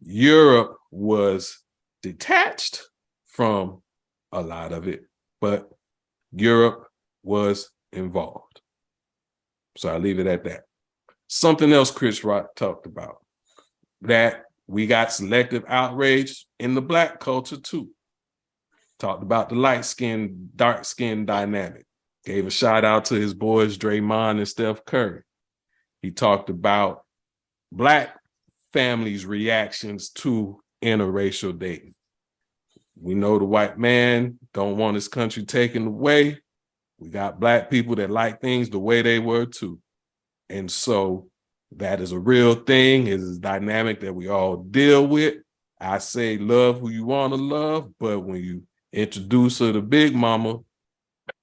Europe was detached from a lot of it, but Europe was involved. So I leave it at that. Something else Chris Rock talked about, that we got selective outrage in the Black culture too. Talked about the light skin, dark skin dynamic. Gave a shout out to his boys, Draymond and Steph Curry. He talked about Black families' reactions to interracial dating. We know the white man don't want his country taken away. We got Black people that like things the way they were too. And so that is a real thing. It is a dynamic that we all deal with. I say love who you want to love, but when you introduce her to Big Mama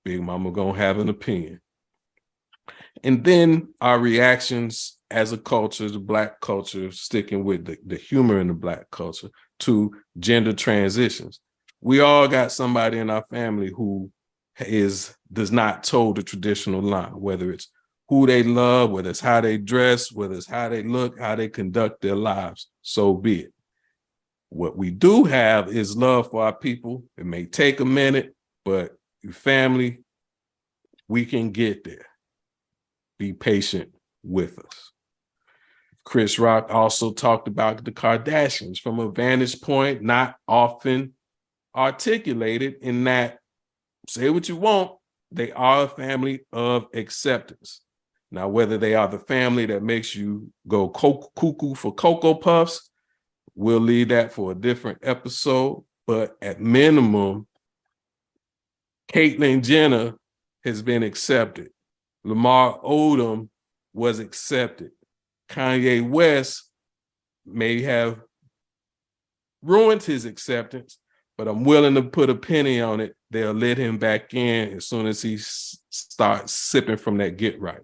gonna have an opinion. And then our reactions as a culture, the Black culture, sticking with the humor in the Black culture, to gender transitions. We all got somebody in our family who does not toe the traditional line, whether it's who they love, whether it's how they dress, whether it's how they look, how they conduct their lives, so be it. What we do have is love for our people. It may take a minute, but your family, we can get there. Be patient with us. Chris Rock also talked about the Kardashians from a vantage point not often articulated, in that, say what you want, they are a family of acceptance. Now, whether they are the family that makes you go cuckoo for Cocoa Puffs, we'll leave that for a different episode. But at minimum, Caitlyn Jenner has been accepted. Lamar Odom was accepted. Kanye West may have ruined his acceptance, but I'm willing to put a penny on it. They'll let him back in as soon as he starts sipping from that get right.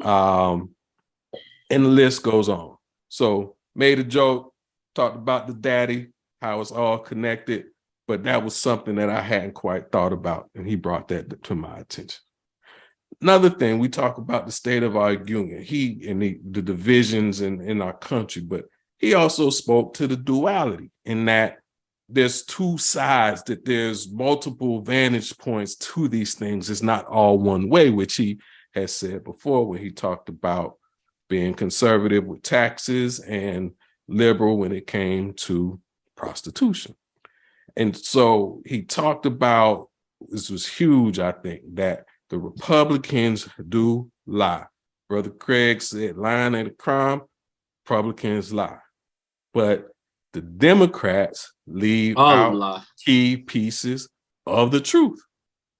And the list goes on. So made a joke, talked about the daddy, how it's all connected, but that was something that I hadn't quite thought about, and he brought that to my attention. Another thing, we talk about the state of our union, he and the divisions in our country, but he also spoke to the duality in that there's two sides, that there's multiple vantage points to these things. It's not all one way, which he has said before when he talked about being conservative with taxes and liberal when it came to prostitution. And so he talked about, this was huge, I think, that the Republicans do lie. Brother Craig said lying ain't a crime, Republicans lie. But the Democrats leave out key pieces of the truth,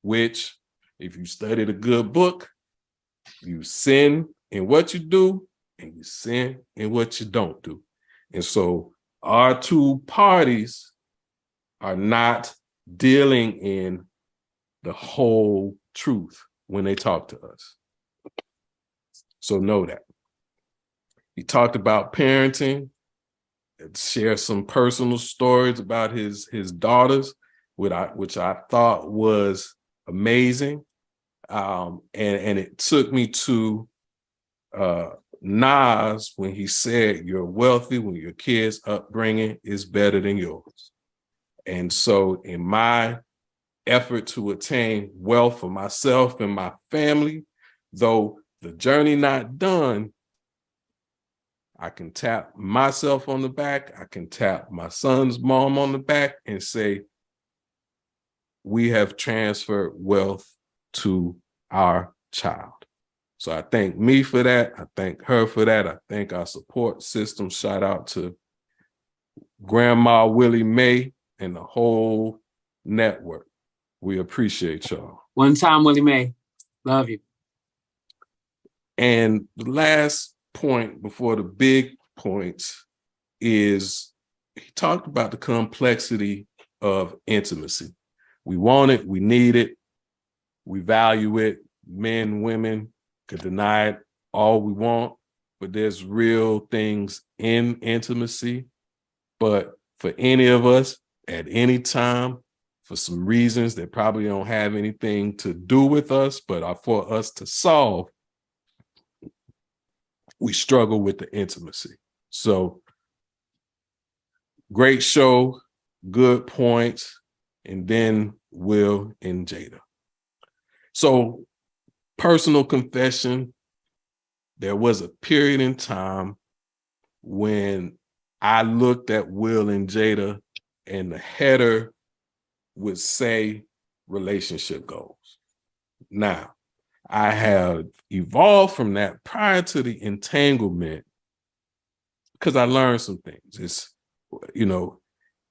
which, if you studied a good book, you sin in what you do and you sin in what you don't do. And so our two parties are not dealing in the whole truth when they talk to us. So know that. He talked about parenting, share some personal stories about his daughters, which I thought was amazing. And it took me to Nas when he said, you're wealthy when your kids' upbringing is better than yours. And so in my effort to attain wealth for myself and my family, though the journey not done, I can tap myself on the back, I can tap my son's mom on the back and say, we have transferred wealth to our child. So I thank me for that. I thank her for that. I thank our support system. Shout out to Grandma Willie Mae and the whole network. We appreciate y'all. One time, Willie Mae. Love you. And the last point before the big points is he talked about the complexity of intimacy. We want it, we need it, we value it. Men, women could deny it all we want, but there's real things in intimacy. But for any of us at any time, for some reasons that probably don't have anything to do with us, but are for us to solve, we struggle with the intimacy. So great show, good points, and then Will and Jada. So personal confession, there was a period in time when I looked at Will and Jada and the header would say relationship goals. Now, I have evolved from that prior to the entanglement because I learned some things. It's, you know,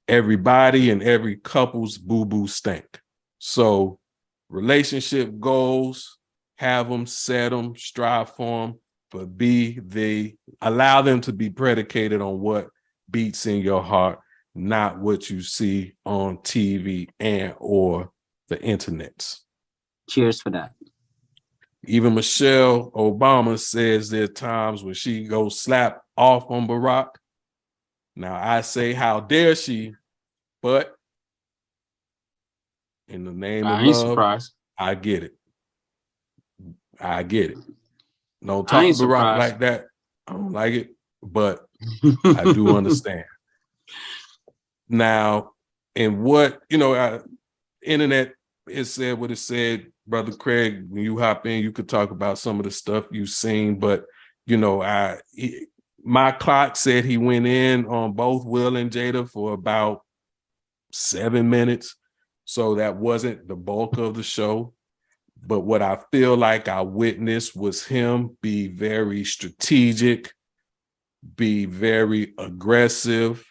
everybody and every couple's boo-boo stink. So relationship goals, have them, set them, strive for them, but allow them to be predicated on what beats in your heart, not what you see on TV and or the internets. Cheers for that. Even Michelle Obama says there are times when she goes slap off on Barack. Now I say, how dare she? But in the name of love, surprised. I get it. I get it. Don't talk to Barack like that. I don't like it, but I do understand. Now, and what, internet, it said what it said. Brother Craig, when you hop in, you could talk about some of the stuff you've seen, but, my clock said he went in on both Will and Jada for about 7 minutes. So that wasn't the bulk of the show. But what I feel like I witnessed was him be very strategic, be very aggressive,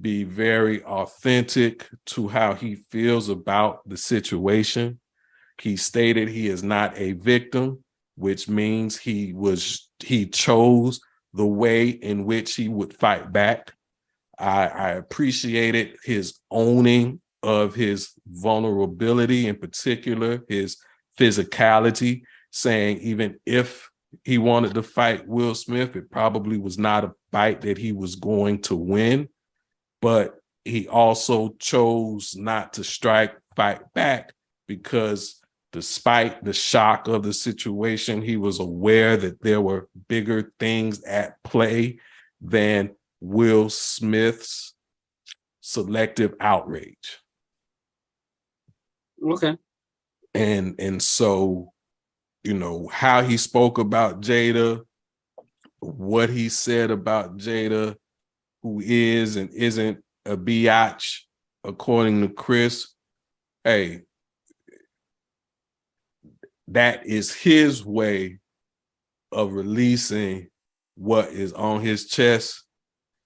be very authentic to how he feels about the situation. He stated he is not a victim, which means he chose the way in which he would fight back. I appreciated his owning of his vulnerability, in particular, his physicality, saying even if he wanted to fight Will Smith, it probably was not a fight that he was going to win, but he also chose not to fight back, because despite the shock of the situation, he was aware that there were bigger things at play than Will Smith's selective outrage. Okay. And so, how he spoke about Jada, what he said about Jada, who is and isn't a biatch, according to Chris, hey, that is his way of releasing what is on his chest.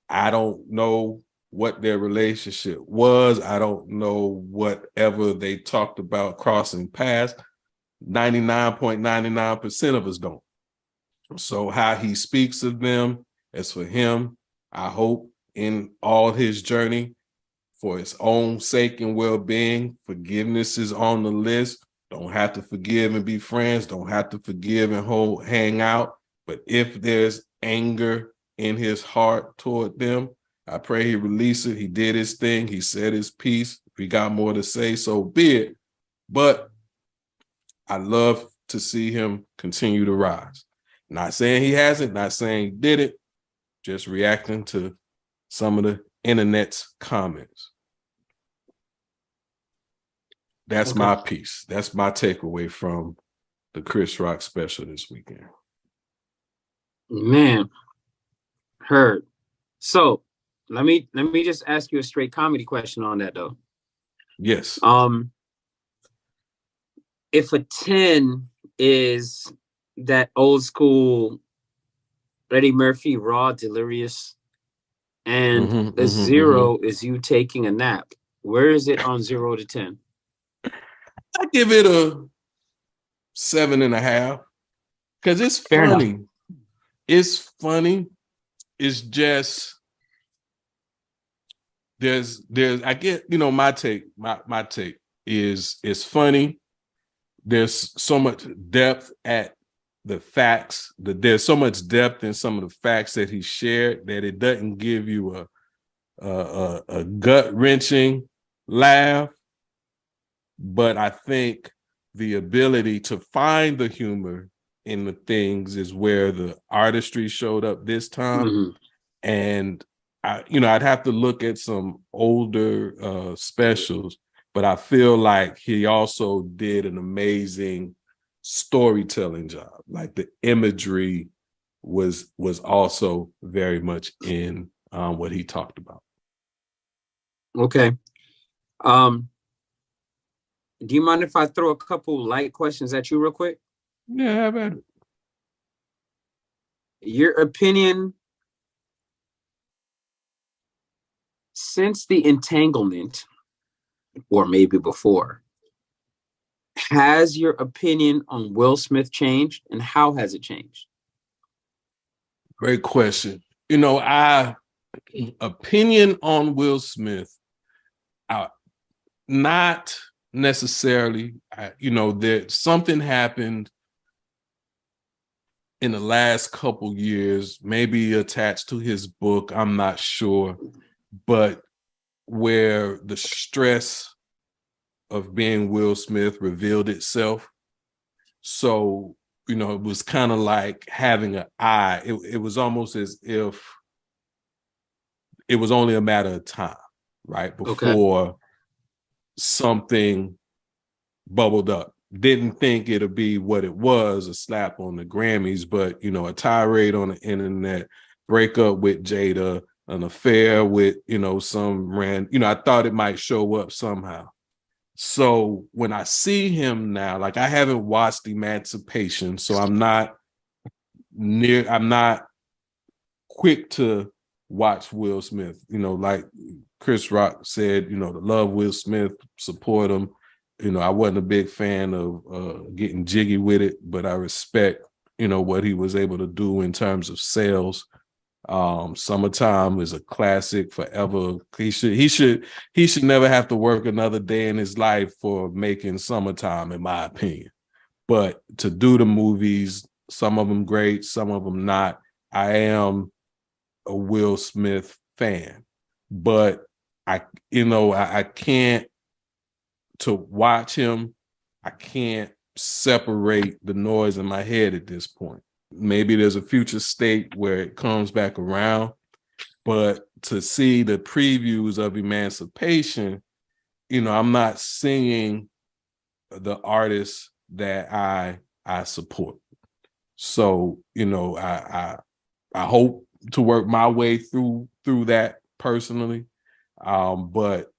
I don't know what their relationship was. I don't know whatever they talked about crossing paths. 99.99% of us don't. So how he speaks of them, as for him, I hope in all his journey, for his own sake and well-being, forgiveness is on the list. Don't have to forgive and be friends. Don't have to forgive and hang out. But if there's anger in his heart toward them, I pray he release it. He did his thing. He said his piece. If he got more to say, so be it. But I love to see him continue to rise. Not saying he hasn't, not saying he did it, just reacting to some of the internet's comments. That's my piece. That's my takeaway from the Chris Rock special this weekend. Man, heard. So let me just ask you a straight comedy question on that though. Yes. If a 10 is that old school Eddie Murphy raw delirious, and a 0 is you taking a nap, where is it on 0 to 10? I give it a 7.5, because it's funny. It's funny. It's just there's I get, my take is it's funny. There's so much depth at the facts, there's so much depth in some of the facts that he shared that it doesn't give you a gut-wrenching laugh. But I think the ability to find the humor in the things is where the artistry showed up this time. And I'd have to look at some older specials, but I feel like he also did an amazing storytelling job. Like the imagery was also very much in what he talked about. Okay. Do you mind if I throw a couple light questions at you real quick? Yeah, have at it. Your opinion since the entanglement, or maybe before, has your opinion on Will Smith changed, and how has it changed? Great question. Opinion on Will Smith, not necessarily. There something happened in the last couple years, maybe attached to his book, I'm not sure, but where the stress of being Will Smith revealed itself. So, it was kind of like having an eye. It was almost as if it was only a matter of time, right? Before something bubbled up. Didn't think it'd be what it was, a slap on the Grammys, but, a tirade on the internet, breakup with Jada, an affair with, some I thought it might show up somehow. So when I see him now, like I haven't watched Emancipation, so I'm not quick to watch Will Smith. You know, like Chris Rock said, you know, to love Will Smith, support him. You know, I wasn't a big fan of getting jiggy with it, but I respect, you know, what he was able to do in terms of sales. Summertime is a classic forever. He should never have to work another day in his life for making Summertime, in my opinion. But to do the movies, some of them great, some of them not. I am a Will Smith fan, but I can't, to watch him, I can't separate the noise in my head at this point. Maybe there's a future state where it comes back around, but to see the previews of Emancipation, you know, I'm not singing the artists that I support. So, you know, I hope to work my way through that personally, but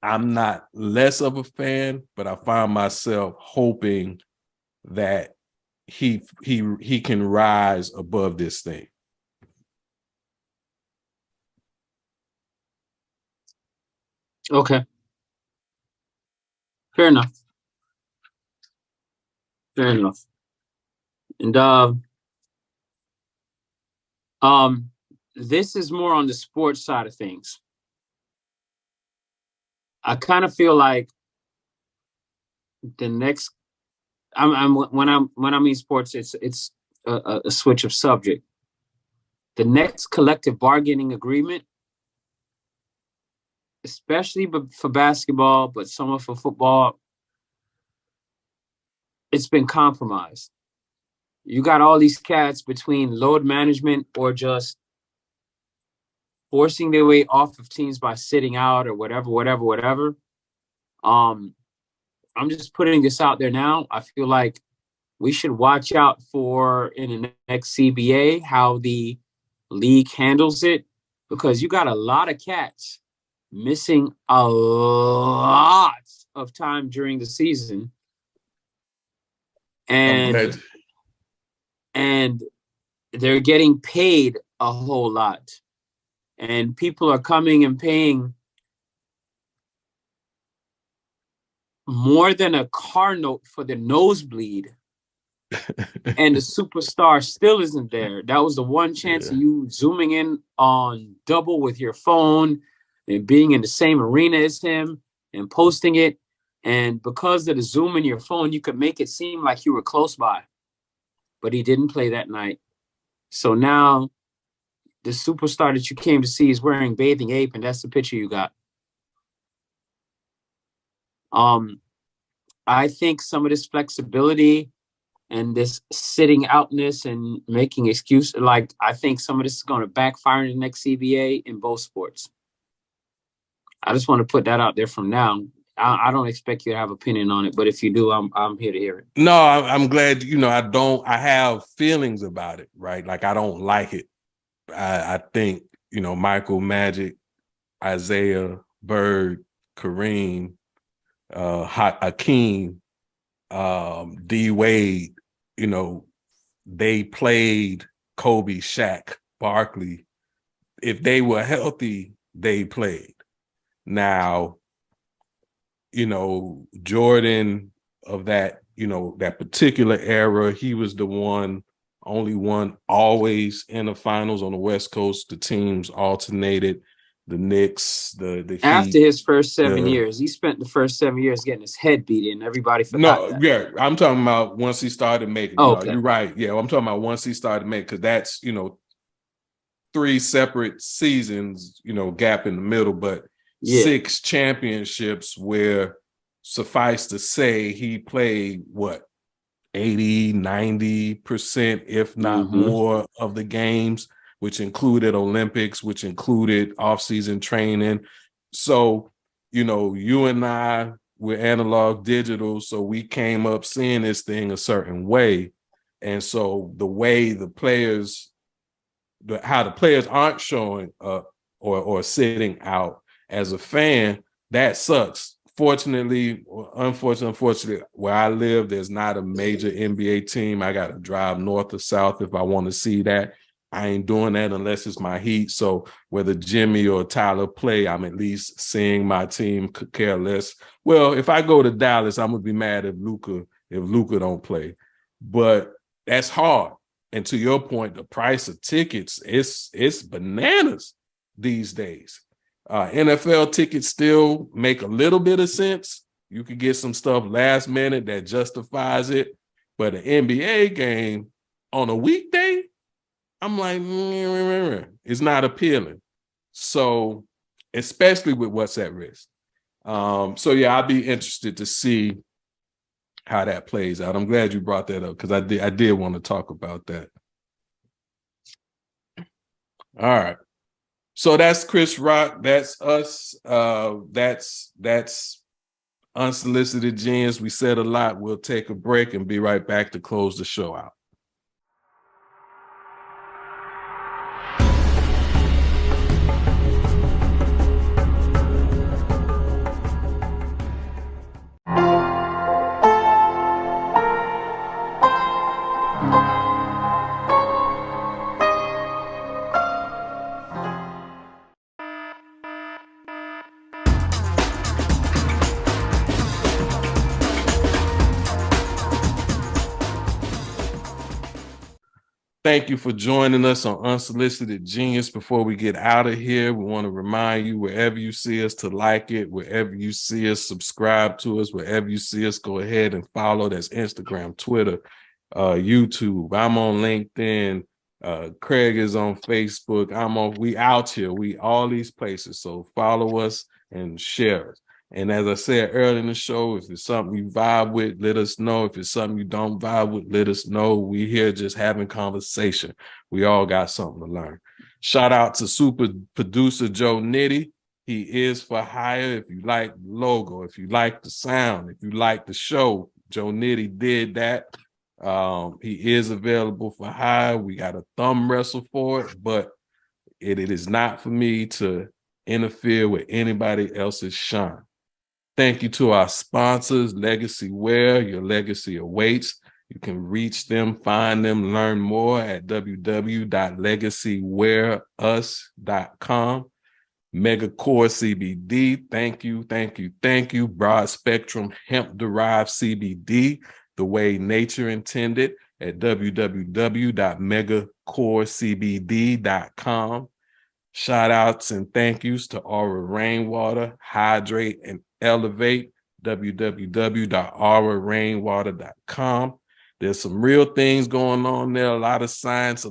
I'm not less of a fan. But I find myself hoping that he can rise above this thing. Okay. Fair enough. Fair enough. And this is more on the sports side of things. I kind of feel like the next, when I mean sports, it's a switch of subject. The next collective bargaining agreement, especially for basketball, but somewhat for football, it's been compromised. You got all these cats between load management or just forcing their way off of teams by sitting out or whatever. I'm just putting this out there now. I feel like we should watch out for, in the next CBA, how the league handles it, because you got a lot of cats missing a lot of time during the season. And they're getting paid a whole lot. And people are coming and paying more than a car note for the nosebleed. And the superstar still isn't there. That was the one chance of you zooming in on double with your phone and being in the same arena as him and posting it. And because of the zoom in your phone, you could make it seem like you were close by. But he didn't play that night. So now the superstar that you came to see is wearing bathing ape, and that's the picture you got. I think some of this flexibility and this sitting outness and making excuses, like, I think some of this is going to backfire in the next CBA in both sports. I just want to put that out there from now. I don't expect you to have an opinion on it, but if you do, I'm here to hear it. No, I'm glad. You know, I have feelings about it, right? Like, I don't like it. I think, you know, Michael, Magic, Isaiah, Bird, Kareem, Hakeem, D Wade, you know, they played Kobe, Shaq, Barkley. If they were healthy, they played. Now, you know, Jordan of that, you know, that particular era, he was the only one always in the finals on the West Coast. The teams alternated. The Knicks, the Heat. After his first 7 years, he spent the first 7 years getting his head beat in. Everybody forgot that. Yeah, I'm talking about once he started making. Oh, okay. You're right. Yeah, I'm talking about once he started making, because that's, you know, 3 separate seasons, you know, gap in the middle, but 6 championships where, suffice to say, he played what, 80-90%, if not more, of the games, which included Olympics, which included off-season training. So, you know, you and I, we're analog digital, so we came up seeing this thing a certain way. And so the way the players, how the players aren't showing up or sitting out, as a fan, that sucks unfortunately, where I live, there's not a major NBA team. I got to drive north or south if I want to see that. I ain't doing that unless it's my Heat. So whether Jimmy or Tyler play, I'm at least seeing my team. Could care less. Well, if I go to Dallas, I'm gonna be mad if Luka don't play. But that's hard. And to your point, the price of tickets, it's bananas these days. NFL tickets still make a little bit of sense. You can get some stuff last minute that justifies it. But an NBA game on a weekday, I'm like, it's not appealing. So, especially with what's at risk. So yeah, I'll be interested to see how that plays out. I'm glad you brought that up because I did want to talk about that. All right. So that's Chris Rock. That's us. That's Unsolicited Genius. We said a lot. We'll take a break and be right back to close the show out. Thank you for joining us on Unsolicited Genius. Before we get out of here, we want to remind you, wherever you see us, to like it. Wherever you see us, subscribe to us. Wherever you see us, go ahead and follow. That's Instagram, Twitter, YouTube. I'm on LinkedIn. Craig is on Facebook. We out here. We all these places. So follow us and share us. And as I said earlier in the show, if it's something you vibe with, let us know. If it's something you don't vibe with, let us know. We here just having conversation. We all got something to learn. Shout out to super producer Joe Nitty. He is for hire. If you like the logo, if you like the sound, if you like the show, Joe Nitty did that. He is available for hire. We got a thumb wrestle for it, but it is not for me to interfere with anybody else's shine. Thank you to our sponsors, Legacy Wear. Your legacy awaits. You can reach them, find them, learn more at www.legacywearus.com. Megacore CBD. Thank you. Broad spectrum hemp-derived CBD, the way nature intended, at www.megacorecbd.com. Shout outs and thank yous to Aura Rainwater, Hydrate and Elevate, www.aurarainwater.com. There's some real things going on there, a lot of science,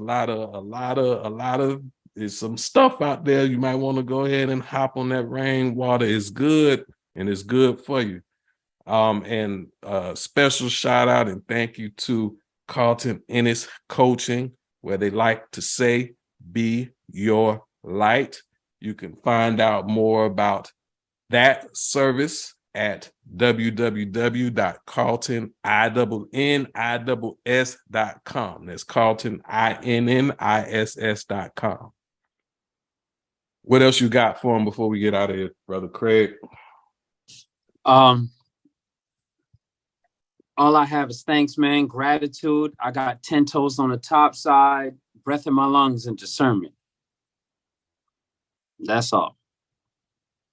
there's some stuff out there. You might want to go ahead and hop on that rainwater. It's good and it's good for you. And special shout out and thank you to Carlton Ennis Coaching, where they like to say, be your light. You can find out more about that service at www.carltoninniss.com. That's carltoninniss.com. What else you got for them before we get out of here, Brother Craig? All I have is thanks, man. Gratitude. I got 10 toes on the top side, breath in my lungs, and discernment. That's all.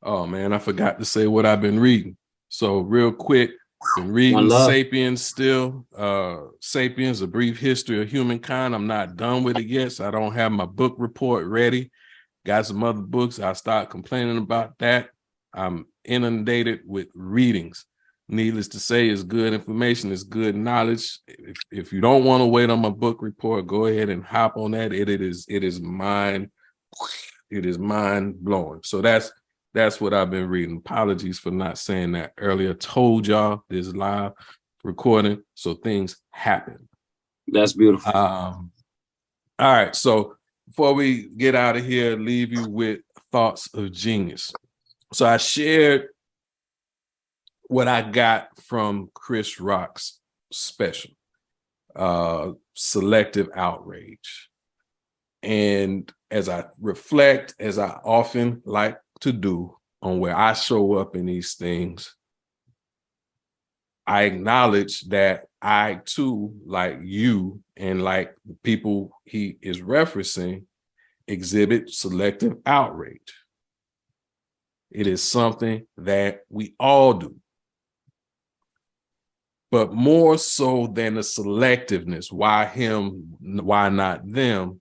Oh, man, I forgot to say what I've been reading. So real quick, been reading Sapiens still. Sapiens, A Brief History of Humankind. I'm not done with it yet, so I don't have my book report ready. Got some other books. I'll start complaining about that. I'm inundated with readings. Needless to say, it's good information, it's good knowledge. If you don't want to wait on my book report, go ahead and hop on that. It is mind blowing. So that's what I've been reading. Apologies for not saying that earlier. Told y'all this live recording, so things happen. That's beautiful. All right, so before we get out of here, leave you with thoughts of genius. So I shared what I got from Chris Rock's special, Selective Outrage. And as I reflect, as I often like to do on where I show up in these things, I acknowledge that I too, like you and like the people he is referencing, exhibit selective outrage. It is something that we all do. But more so than the selectiveness, why him, why not them,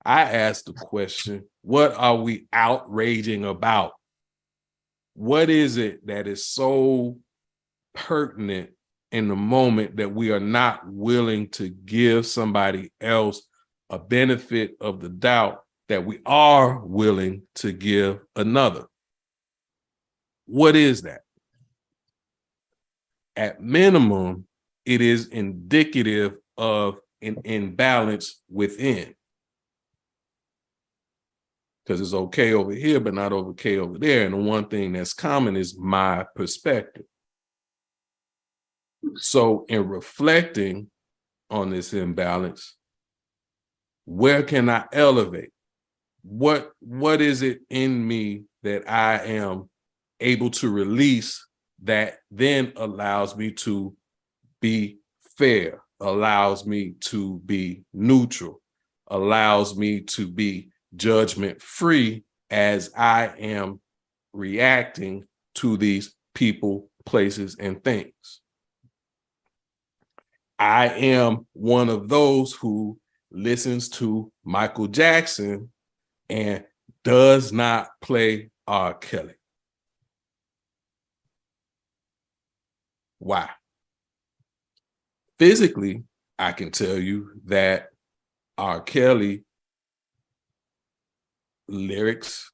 I ask the question, what are we outraging about? What is it that is so pertinent in the moment that we are not willing to give somebody else a benefit of the doubt that we are willing to give another? What is that? At minimum, it is indicative of an imbalance within. Because it's okay over here, but not okay over there. And the one thing that's common is my perspective. So in reflecting on this imbalance, where can I elevate? What is it in me that I am able to release that then allows me to be fair, allows me to be neutral, allows me to be judgment-free as I am reacting to these people, places, and things. I am one of those who listens to Michael Jackson and does not play R. Kelly. Why? Physically, I can tell you that R. Kelly lyrics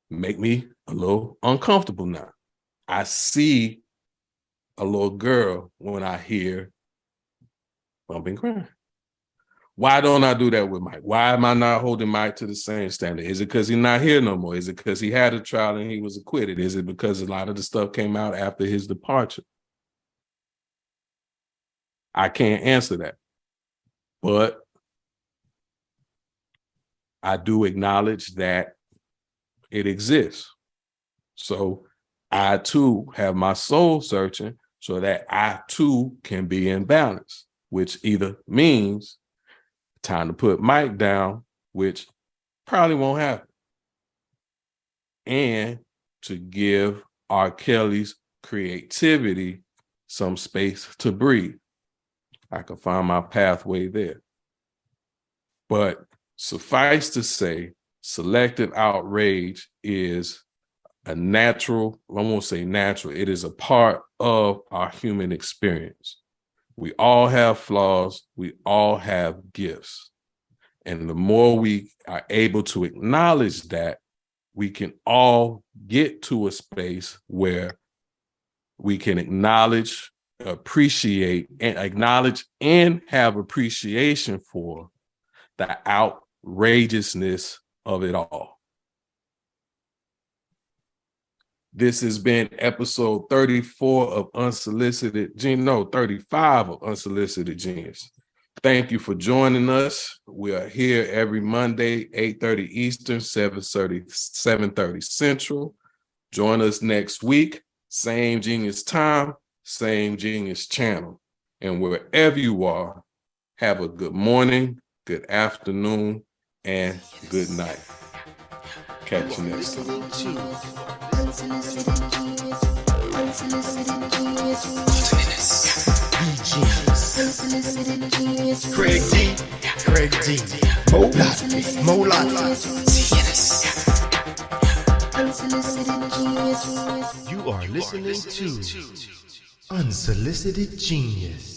make me a little uncomfortable now. I see a little girl when I hear bumping crying. Why don't I do that with Mike? Why am I not holding Mike to the same standard? Is it because he's not here no more? Is it because he had a trial and he was acquitted? Is it because a lot of the stuff came out after his departure? I can't answer that. But I do acknowledge that it exists. So I too have my soul searching so that I too can be in balance, which either means time to put Mike down, which probably won't happen, and to give R. Kelly's creativity some space to breathe. I can find my pathway there. But suffice to say, selective outrage is a natural, I won't say natural, it is a part of our human experience. We all have flaws, we all have gifts. And the more we are able to acknowledge that, we can all get to a space where we can acknowledge, appreciate, and acknowledge and have appreciation for the outrageousness of it all. This has been episode 34 of Unsolicited Genius, no, 35 of Unsolicited Genius. Thank you for joining us. We are here every Monday, 8:30 Eastern, 7:30 Central. Join us next week, same Genius time, same Genius channel. And wherever you are, have a good morning, good afternoon, and good night. Catch you next time. Craig D, Molat. You are listening to Unsolicited Genius.